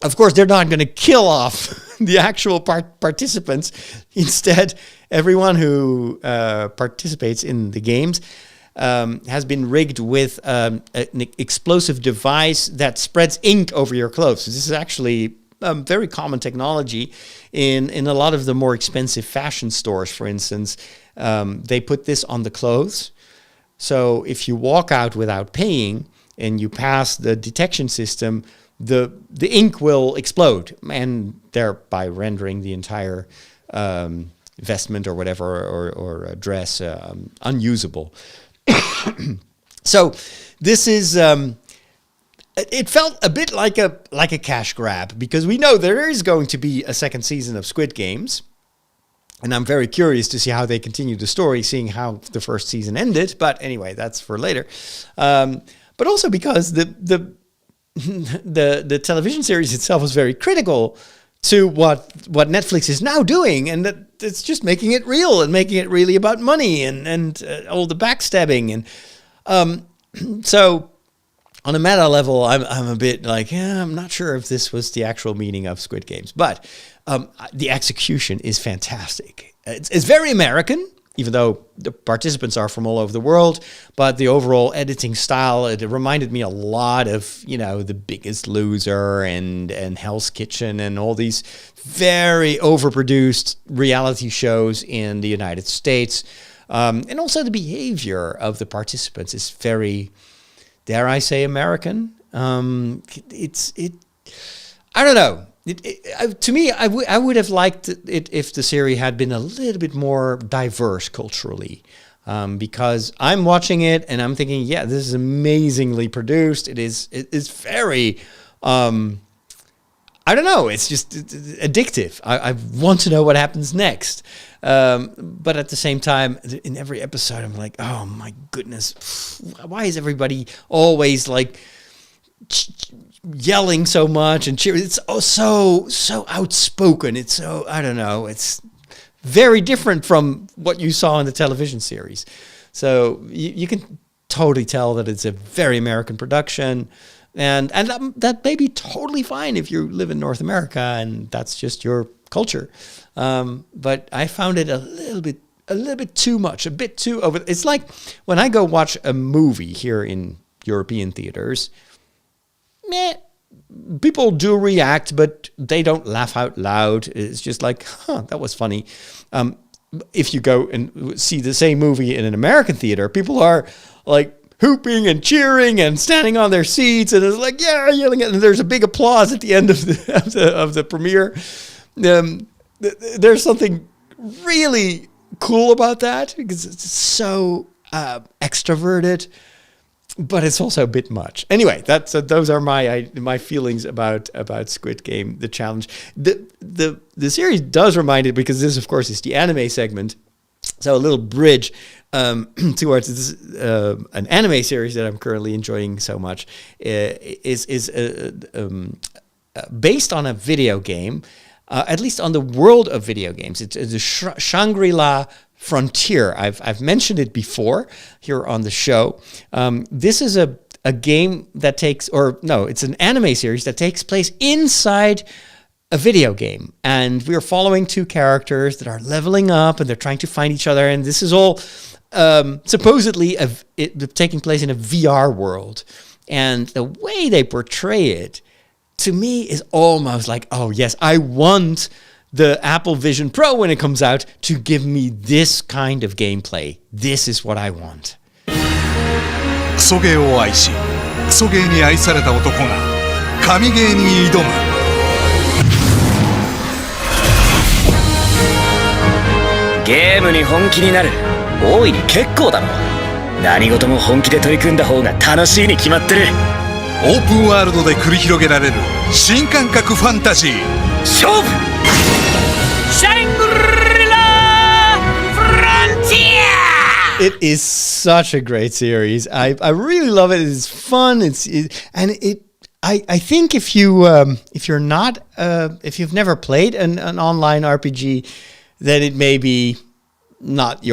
Speaker 3: Of course, they're not going to kill off the actual participants. Instead, everyone who participates in the games has been rigged with an explosive device that spreads ink over your clothes. So this is actually very common technology in a lot of the more expensive fashion stores, for instance. They put this on the clothes. So if you walk out without paying and you pass the detection system, the ink will explode, and thereby rendering the entire vestment or whatever or dress unusable. So this is it felt a bit like a cash grab, because we know there is going to be a second season of Squid Games, and I'm very curious to see how they continue the story, seeing how the first season ended. But anyway, that's for later. But also because the television series itself was very critical to what Netflix is now doing, and that it's just making it real and making it really about money and all the backstabbing. And so on a meta level, I'm a bit like, I'm not sure if this was the actual meaning of Squid Games, but the execution is fantastic. It's very American, even though the participants are from all over the world, but the overall editing style, it reminded me a lot of, The Biggest Loser and Hell's Kitchen and all these very overproduced reality shows in the United States. And also the behavior of the participants is very, dare I say, American. I don't know. To me, I would have liked it if the series had been a little bit more diverse culturally, because I'm watching it and I'm thinking, yeah, this is amazingly produced. It's very, I don't know, it's just addictive. I want to know what happens next. But at the same time, in every episode, I'm like, oh my goodness, why is everybody always like yelling so much and cheering? It's so outspoken. It's so, I don't know, it's very different from what you saw in the television series. So you can totally tell that it's a very American production, and that may be totally fine if you live in North America and that's just your culture. But I found it a little bit too much, a bit too over. It's like when I go watch a movie here in European theaters, people do react, but they don't laugh out loud. It's just like, that was funny. If you go and see the same movie in an American theater, people are like hooping and cheering and standing on their seats, and it's like, yeah, yelling, and there's a big applause at the end of the premiere. There's something really cool about that because it's so extroverted, but it's also a bit much. Anyway, those are my feelings about Squid Game, the challenge. The series does remind it, because this, of course, is the anime segment. So a little bridge towards this, an anime series that I'm currently enjoying so much is based on a video game, at least on the world of video games. It's a Shangri-La Frontier. I've mentioned it before here on the show. This is a game that it's an anime series that takes place inside a video game, and we are following two characters that are leveling up, and they're trying to find each other, and this is all supposedly taking place in a VR world. And the way they portray it, to me, is almost like, oh yes, I want the Apple Vision Pro when it comes out to give me this kind of gameplay. This is what I want.
Speaker 14: クソゲーを愛し、クソゲーに愛された男が神ゲーに挑む。
Speaker 15: ゲームに本気になる。大いに結構だろ。何事も本気で取り組んだ方が楽しいに決まってる。
Speaker 14: オープンワールドで繰り広げられる新感覚ファンタジー。
Speaker 15: 勝負！
Speaker 9: Shangri-la Frontier!
Speaker 3: It is such a great series. I really love it. It's fun. I think if you're not if you've never played an online RPG, then it may be not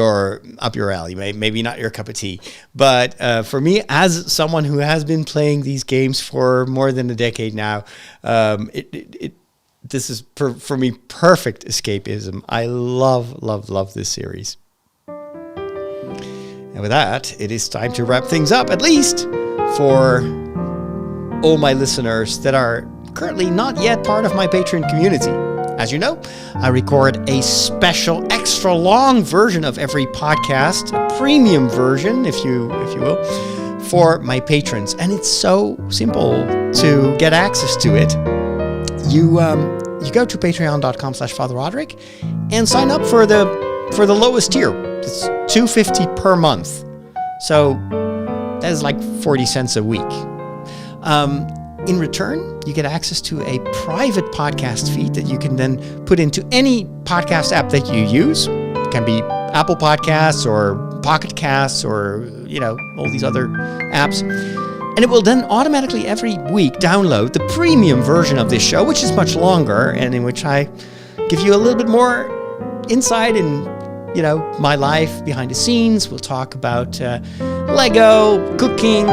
Speaker 3: up your alley, maybe not your cup of tea. But for me, as someone who has been playing these games for more than a decade now, this is for me perfect escapism. I love this series. And with that, it is time to wrap things up, at least for all my listeners that are currently not yet part of my Patreon community. As you know, I record a special extra long version of every podcast, a premium version, if you will, for my patrons. And it's so simple to get access to it. You go to patreon.com/FatherRoderick and sign up for the lowest tier. It's $2.50 per month. So that is like 40 cents a week. In return, you get access to a private podcast feed that you can then put into any podcast app that you use. It can be Apple Podcasts or Pocket Casts or, all these other apps. And it will then automatically every week download the premium version of this show, which is much longer and in which I give you a little bit more insight in, my life behind the scenes. We'll talk about Lego, cooking,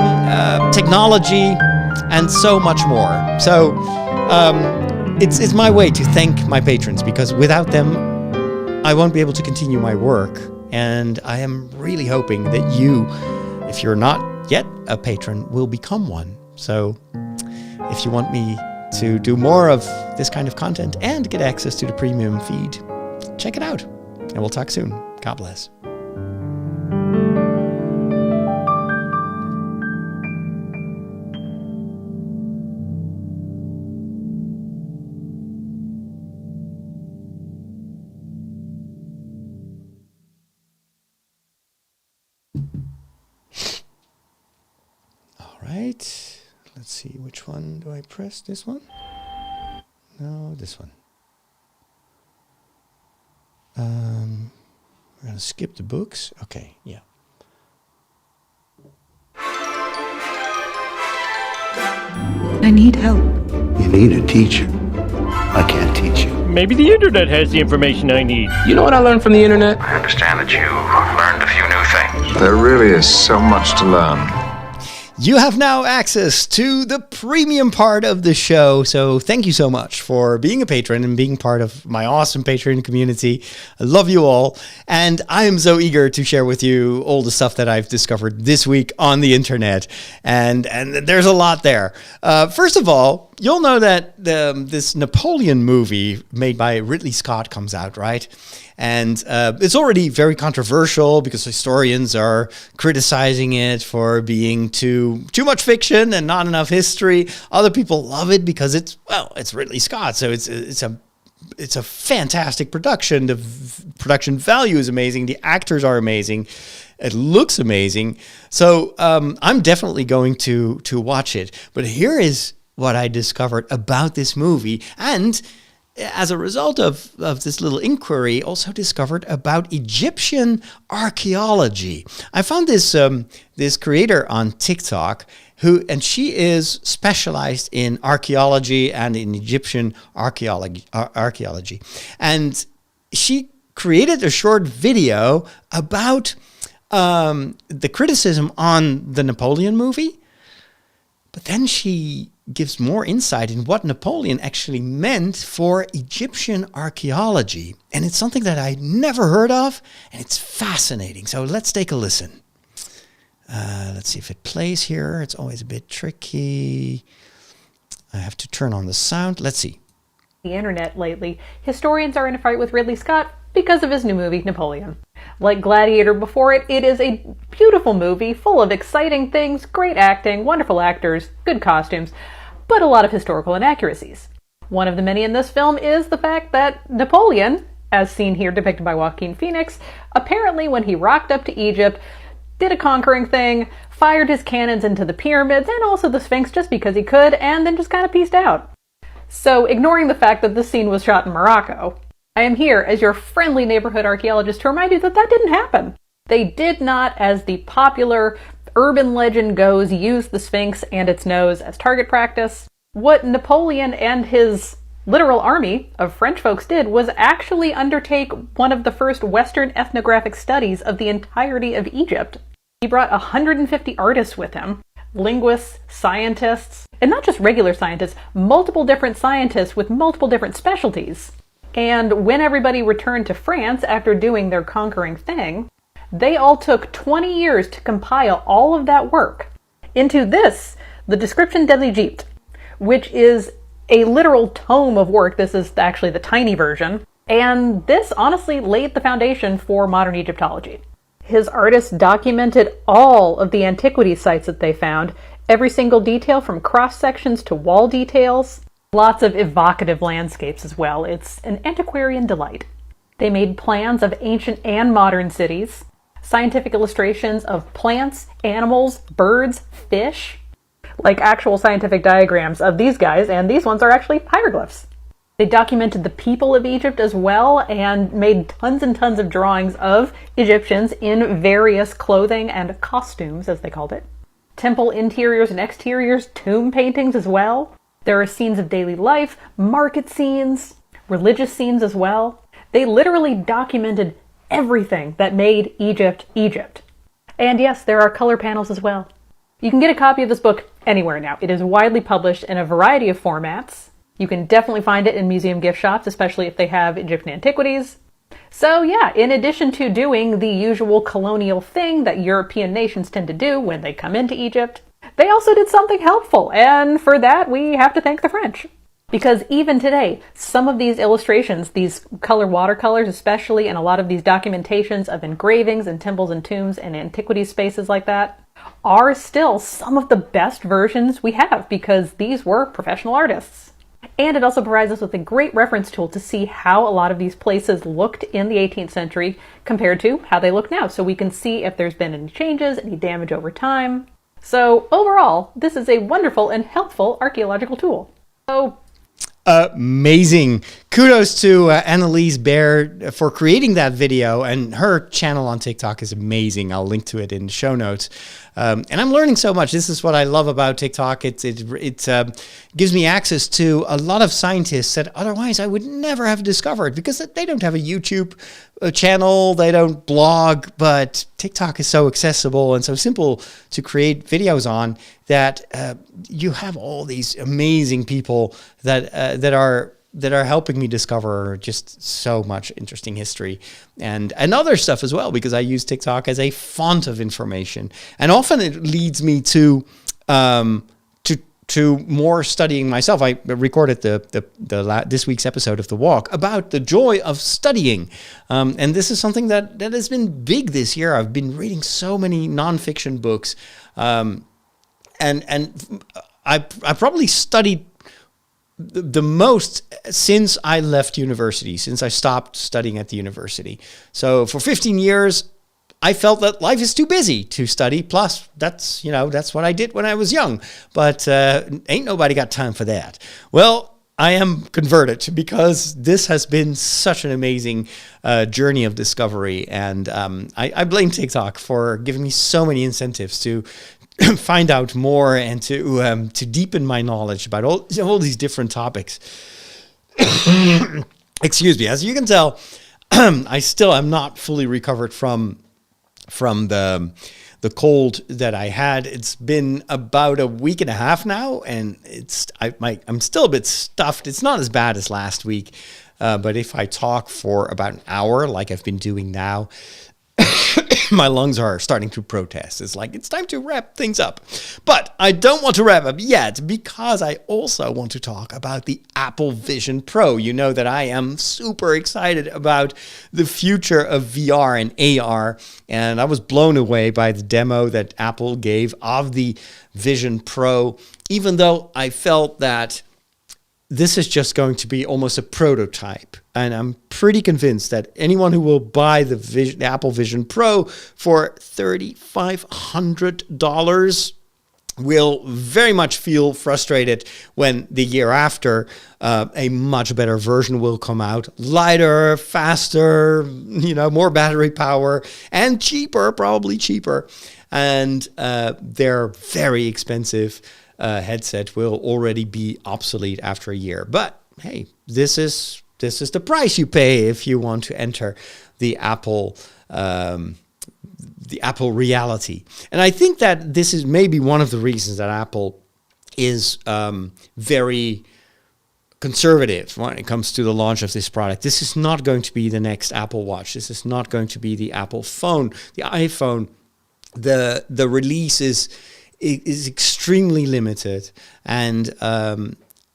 Speaker 3: technology, and so much more. So it's my way to thank my patrons, because without them, I won't be able to continue my work. And I am really hoping that you, if you're not yet a patron, will become one. So if you want me to do more of this kind of content and get access to the premium feed, check it out. And we'll talk soon. God bless. Right, let's see, which one do I press? This one? No, this one. We're gonna skip the books. Okay, yeah.
Speaker 16: I need help.
Speaker 2: You need a teacher. I can't teach you.
Speaker 17: Maybe the internet has the information I need.
Speaker 6: You know what I learned from the internet?
Speaker 4: I understand that you learned a few new things.
Speaker 14: There really is so much to learn.
Speaker 3: You have now access to the premium part of the show. So thank you so much for being a patron and being part of my awesome Patreon community. I love you all. And I am so eager to share with you all the stuff that I've discovered this week on the internet. And there's a lot there. First of all, you'll know that this Napoleon movie made by Ridley Scott comes out, right? And it's already very controversial because historians are criticizing it for being too much fiction and not enough history. Other people love it because it's Ridley Scott, so it's a it's a fantastic production. The production value is amazing. The actors are amazing. It looks amazing. So I'm definitely going to watch it. But here is what I discovered about this movie. And as a result of this little inquiry, also discovered about Egyptian archaeology. I found this this creator on TikTok and she is specialized in archaeology and in Egyptian archaeology. And she created a short video about the criticism on the Napoleon movie, but then she gives more insight in what Napoleon actually meant for Egyptian archaeology. And it's something that I never heard of, and it's fascinating. So let's take a listen. Let's see if it plays here. It's always a bit tricky. I have to turn on the sound. Let's see.
Speaker 18: The internet lately, historians are in a fight with Ridley Scott because of his new movie, Napoleon. Like Gladiator before it, it is a beautiful movie full of exciting things, great acting, wonderful actors, good costumes, but a lot of historical inaccuracies. One of the many in this film is the fact that Napoleon, as seen here depicted by Joaquin Phoenix, apparently when he rocked up to Egypt, did a conquering thing, fired his cannons into the pyramids and also the Sphinx just because he could, and then just kind of peaced out. So, ignoring the fact that this scene was shot in Morocco, I am here as your friendly neighborhood archaeologist to remind you that that didn't happen. They did not, as the popular urban legend goes, use the Sphinx and its nose as target practice. What Napoleon and his literal army of French folks did was actually undertake one of the first Western ethnographic studies of the entirety of Egypt. He brought 150 artists with him, linguists, scientists, and not just regular scientists, multiple different scientists with multiple different specialties. And when everybody returned to France after doing their conquering thing, they all took 20 years to compile all of that work into this, the Description de l'Egypte, which is a literal tome of work. This is actually the tiny version. And this honestly laid the foundation for modern Egyptology. His artists documented all of the antiquity sites that they found, every single detail from cross-sections to wall details. Lots of evocative landscapes as well. It's an antiquarian delight. They made plans of ancient and modern cities, scientific illustrations of plants, animals, birds, fish, like actual scientific diagrams of these guys, and these ones are actually hieroglyphs. They documented the people of Egypt as well and made tons and tons of drawings of Egyptians in various clothing and costumes, as they called it. Temple interiors and exteriors, tomb paintings as well. There are scenes of daily life, market scenes, religious scenes as well. They literally documented everything that made Egypt, Egypt. And yes, there are color panels as well. You can get a copy of this book anywhere now. It is widely published in a variety of formats. You can definitely find it in museum gift shops, especially if they have Egyptian antiquities. So yeah, in addition to doing the usual colonial thing that European nations tend to do when they come into Egypt, they also did something helpful, and for that we have to thank the French. Because even today, some of these illustrations, these color watercolors especially, and a lot of these documentations of engravings and temples and tombs and antiquities spaces like that, are still some of the best versions we have because these were professional artists. And it also provides us with a great reference tool to see how a lot of these places looked in the 18th century compared to how they look now, so we can see if there's been any changes, any damage over time. So overall, this is a wonderful and helpful archaeological tool. So
Speaker 3: amazing. Kudos to Annalise Baer for creating that video, and her channel on TikTok is amazing. I'll link to it in the show notes. And I'm learning so much. This is what I love about TikTok. It gives me access to a lot of scientists that otherwise I would never have discovered because they don't have a YouTube channel, they don't blog, but TikTok is so accessible and so simple to create videos on that you have all these amazing people that are helping me discover just so much interesting history and other stuff as well, because I use TikTok as a font of information, and often it leads me to more studying myself. I recorded this week's episode of The Walk about the joy of studying, and this is something that has been big this year. I've been reading so many nonfiction books, and I probably studied the most since I left university, since I stopped studying at the university. So for 15 years, I felt that life is too busy to study. Plus, that's what I did when I was young. But ain't nobody got time for that. Well, I am converted because this has been such an amazing journey of discovery. And I blame TikTok for giving me so many incentives to find out more and to deepen my knowledge about all these different topics. Excuse me. As you can tell, I still am not fully recovered from the cold that I had. It's been about a week and a half now, and I'm still a bit stuffed. It's not as bad as last week, but if I talk for about an hour, like I've been doing now, my lungs are starting to protest. It's like, it's time to wrap things up. But I don't want to wrap up yet because I also want to talk about the Apple Vision Pro. You know that I am super excited about the future of VR and AR. And I was blown away by the demo that Apple gave of the Vision Pro, even though I felt that this is just going to be almost a prototype. And I'm pretty convinced that anyone who will buy the Apple Vision Pro for $3,500 will very much feel frustrated when the year after a much better version will come out. Lighter, faster, more battery power, and cheaper, probably cheaper. And they're very expensive. Headset will already be obsolete after a year. But hey, this is the price you pay if you want to enter the Apple reality. And I think that this is maybe one of the reasons that Apple is very conservative when it comes to the launch of this product. This is not going to be the next Apple Watch. This is not going to be the Apple phone, the iPhone. The release is extremely limited, and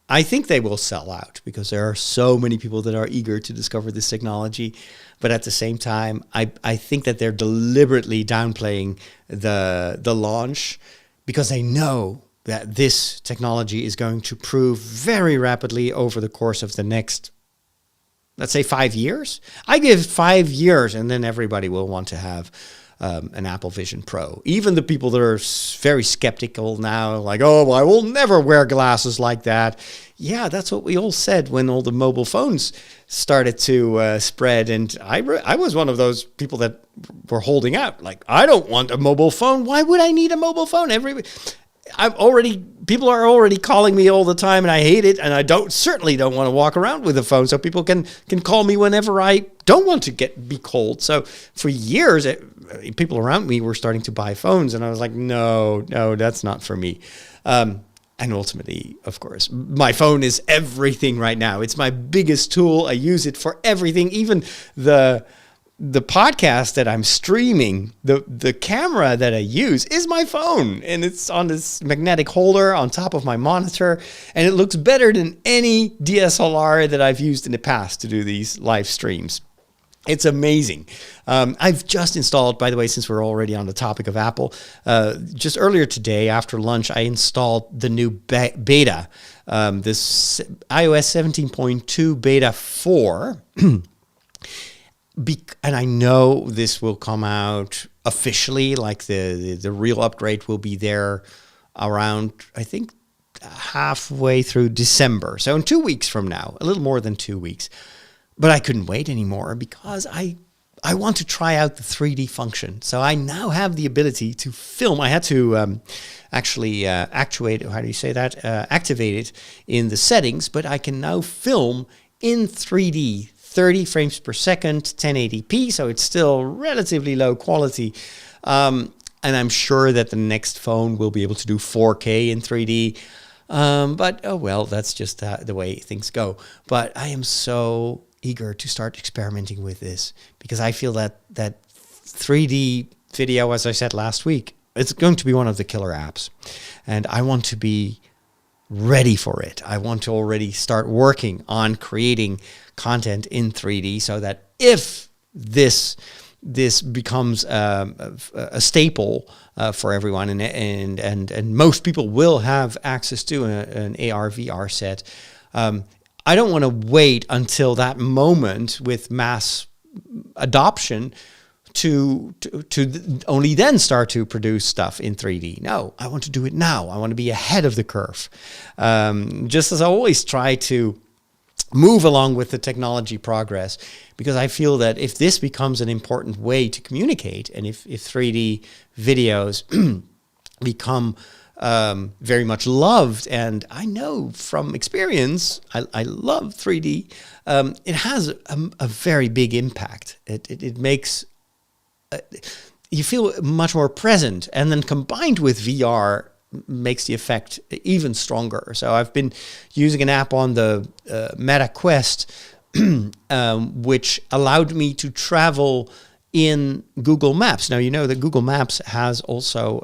Speaker 3: I think they will sell out because there are so many people that are eager to discover this technology. But at the same time, I think that they're deliberately downplaying the launch because they know that this technology is going to prove very rapidly over the course of the next, let's say, 5 years. I give 5 years, and then everybody will want to have an Apple Vision Pro. Even the people that are very skeptical now, like, oh, I will never wear glasses like that. Yeah, that's what we all said when all the mobile phones started to spread. And I was one of those people that were holding out. Like, I don't want a mobile phone. Why would I need a mobile phone? People are already calling me all the time, and I hate it. And I certainly don't want to walk around with a phone, so people can call me whenever I don't want to be cold. So for years, people around me were starting to buy phones, and I was like, no, that's not for me. And ultimately, of course, my phone is everything right now. It's my biggest tool. I use it for everything, even the podcast that I'm streaming, the camera that I use is my phone, and it's on this magnetic holder on top of my monitor, and it looks better than any DSLR that I've used in the past to do these live streams. It's amazing. I've just installed, by the way, since we're already on the topic of Apple, just earlier today after lunch, I installed the new beta, this iOS 17.2 beta 4. And I know this will come out officially, like the real upgrade will be there around, I think, halfway through December. So in 2 weeks from now, a little more than 2 weeks. But I couldn't wait anymore because I want to try out the 3D function. So I now have the ability to film. I had to actually activate it in the settings, but I can now film in 3D. 30 frames per second, 1080p, so it's still relatively low quality. And I'm sure that the next phone will be able to do 4K in 3D. But, oh well, that's just the way things go. But I am so eager to start experimenting with this because I feel that 3D video, as I said last week, it's going to be one of the killer apps. And I want to be ready for it. I want to already start working on creating content in 3D so that if this becomes a staple for everyone and most people will have access to an AR VR set, I don't want to wait until that moment with mass adoption to only then start to produce stuff in 3D. No, I want to do it now. I want to be ahead of the curve. Just as I always try to move along with the technology progress, because I feel that if this becomes an important way to communicate, and if 3D videos become very much loved, and I know from experience, I love 3D, it has a very big impact. It makes you feel much more present, and then combined with VR makes the effect even stronger. So I've been using an app on the Meta Quest, which allowed me to travel in Google Maps. Now, you know that Google Maps has also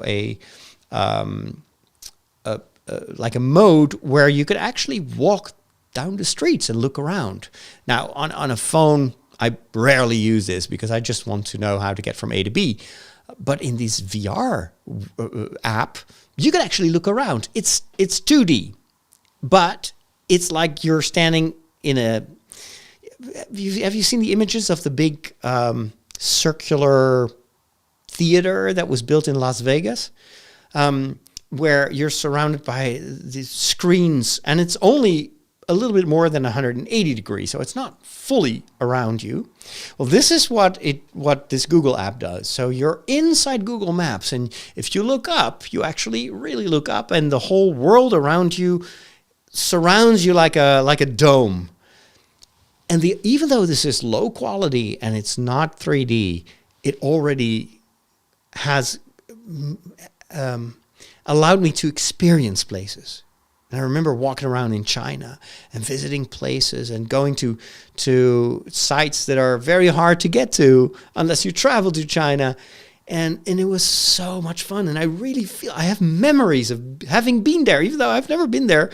Speaker 3: like a mode where you could actually walk down the streets and look around. Now, on a phone, I rarely use this because I just want to know how to get from A to B. But in this VR app, you can actually look around. It's 2D, but it's like you're standing in a... Have you seen the images of the big circular theater that was built in Las Vegas? Where you're surrounded by these screens, and it's only a little bit more than 180 degrees, so it's not fully around you. Well, this is what this Google app does. So you're inside Google Maps, and if you look up, you actually really look up, and the whole world around you surrounds you like a dome. And even though this is low quality and it's not 3D, it already has allowed me to experience places. And I remember walking around in China and visiting places and going to sites that are very hard to get to unless you travel to China. And it was so much fun. And I really feel I have memories of having been there, even though I've never been there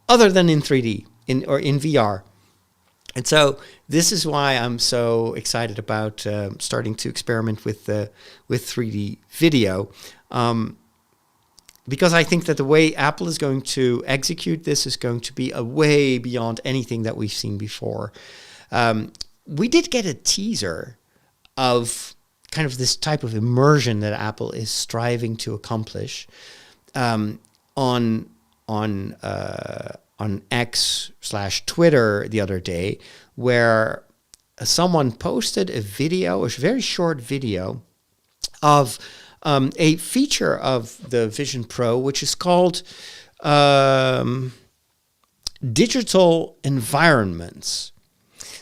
Speaker 3: other than in 3D or in VR. And so this is why I'm so excited about starting to experiment with 3D video. Because I think that the way Apple is going to execute this is going to be a way beyond anything that we've seen before. We did get a teaser of kind of this type of immersion that Apple is striving to accomplish on X/Twitter the other day, where someone posted a video, a very short video of a feature of the Vision Pro, which is called digital environments.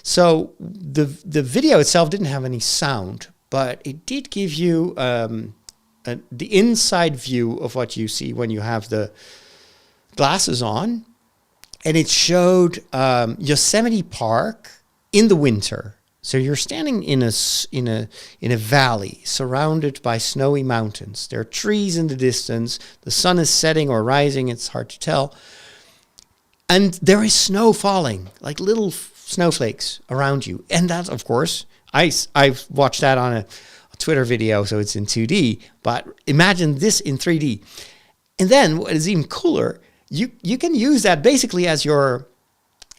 Speaker 3: So the video itself didn't have any sound, but it did give you the inside view of what you see when you have the glasses on. And it showed Yosemite Park in the winter. So you're standing in a valley surrounded by snowy mountains. There are trees in the distance. The sun is setting or rising. It's hard to tell. And there is snow falling, like little snowflakes around you. And that, of course, I've watched that on a Twitter video, so it's in 2D. But imagine this in 3D. And then what is even cooler, you can use that basically as your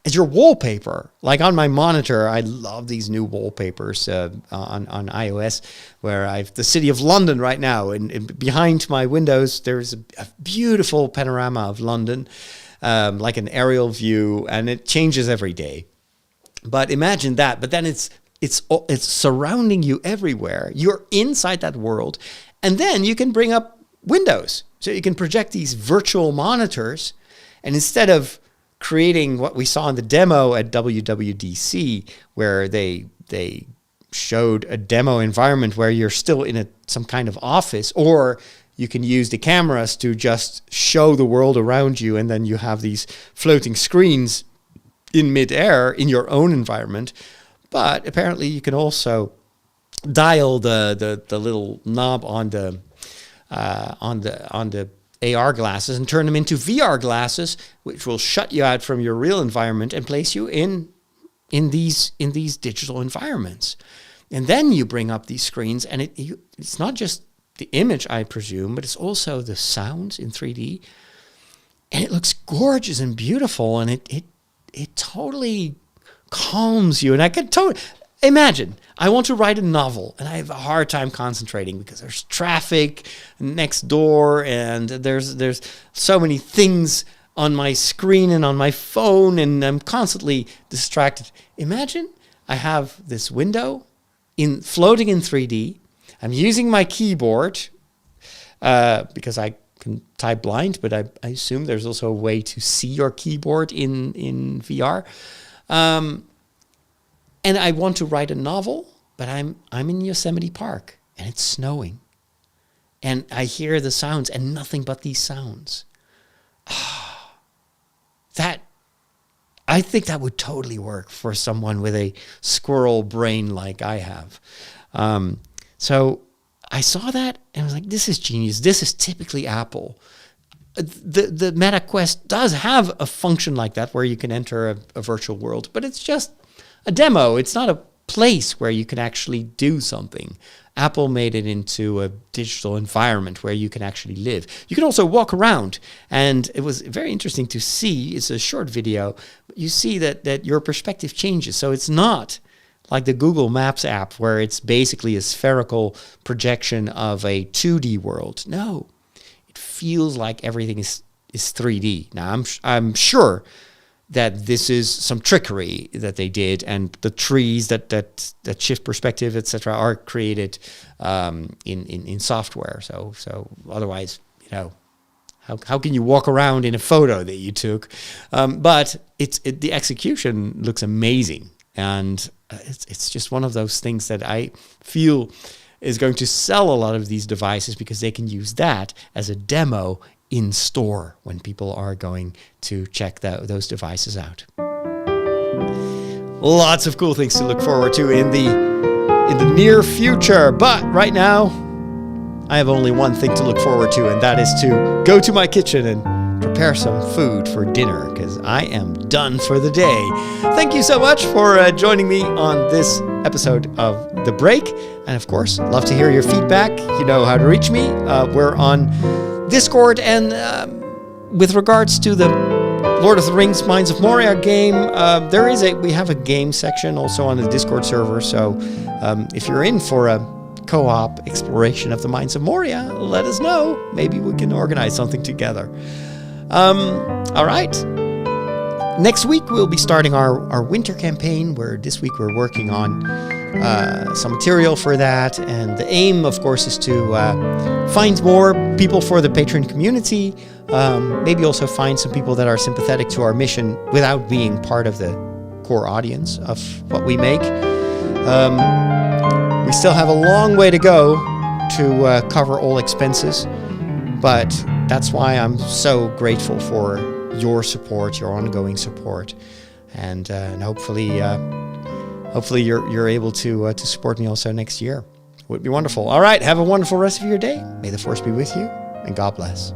Speaker 3: wallpaper. Like on my monitor, I love these new wallpapers on iOS, where I've the city of London right now, and behind my windows there's a beautiful panorama of London, like an aerial view, and it changes every day. But imagine that. But then it's surrounding you everywhere. You're inside that world, and then you can bring up windows, so you can project these virtual monitors, and instead of creating what we saw in the demo at WWDC, where they showed a demo environment where you're still in some kind of office, or you can use the cameras to just show the world around you, and then you have these floating screens in midair in your own environment. But apparently you can also dial the little knob on the AR glasses and turn them into VR glasses, which will shut you out from your real environment and place you in these digital environments. And then you bring up these screens, and it's not just the image, I presume, but it's also the sounds in 3D. And it looks gorgeous and beautiful, and it totally calms you. And I can totally imagine, I want to write a novel and I have a hard time concentrating because there's traffic next door and there's so many things on my screen and on my phone and I'm constantly distracted. Imagine I have this window floating in 3D. I'm using my keyboard because I can type blind, but I assume there's also a way to see your keyboard in VR. And I want to write a novel, but I'm in Yosemite Park and it's snowing. And I hear the sounds and nothing but these sounds. I think that would totally work for someone with a squirrel brain like I have. So I saw that and I was like, this is genius. This is typically Apple. The Meta Quest does have a function like that where you can enter a virtual world, but it's just a demo. It's not a place where you can actually do something. Apple made it into a digital environment where you can actually live. You can also walk around, and it was very interesting to see. It's a short video, but you see that your perspective changes. So it's not like the Google Maps app where it's basically a spherical projection of a 2D world. No, it feels like everything is 3D. Now, I'm sure that this is some trickery that they did, and the trees that shift perspective, etc., are created in software. So otherwise, how can you walk around in a photo that you took? But the execution looks amazing, and it's just one of those things that I feel is going to sell a lot of these devices because they can use that as a demo in store when people are going to check those devices out. Lots of cool things to look forward to in the near future. But right now, I have only one thing to look forward to, and that is to go to my kitchen and prepare some food for dinner because I am done for the day. Thank you so much for joining me on this episode of The Break. And of course, love to hear your feedback. You know how to reach me. We're on Discord, and with regards to the Lord of the Rings Mines of Moria game, we have a game section also on the Discord server. So if you're in for a co-op exploration of the Mines of Moria, let us know. Maybe we can organize something together. All right. Next week we'll be starting our winter campaign, where this week we're working on some material for that, and the aim, of course, is to find more people for the Patreon community, maybe also find some people that are sympathetic to our mission without being part of the core audience of what we make. We still have a long way to go to cover all expenses, but that's why I'm so grateful for your support, your ongoing support, and hopefully you're able to support me also next year. It would be wonderful. All right, have a wonderful rest of your day. May the Force be with you, and God bless.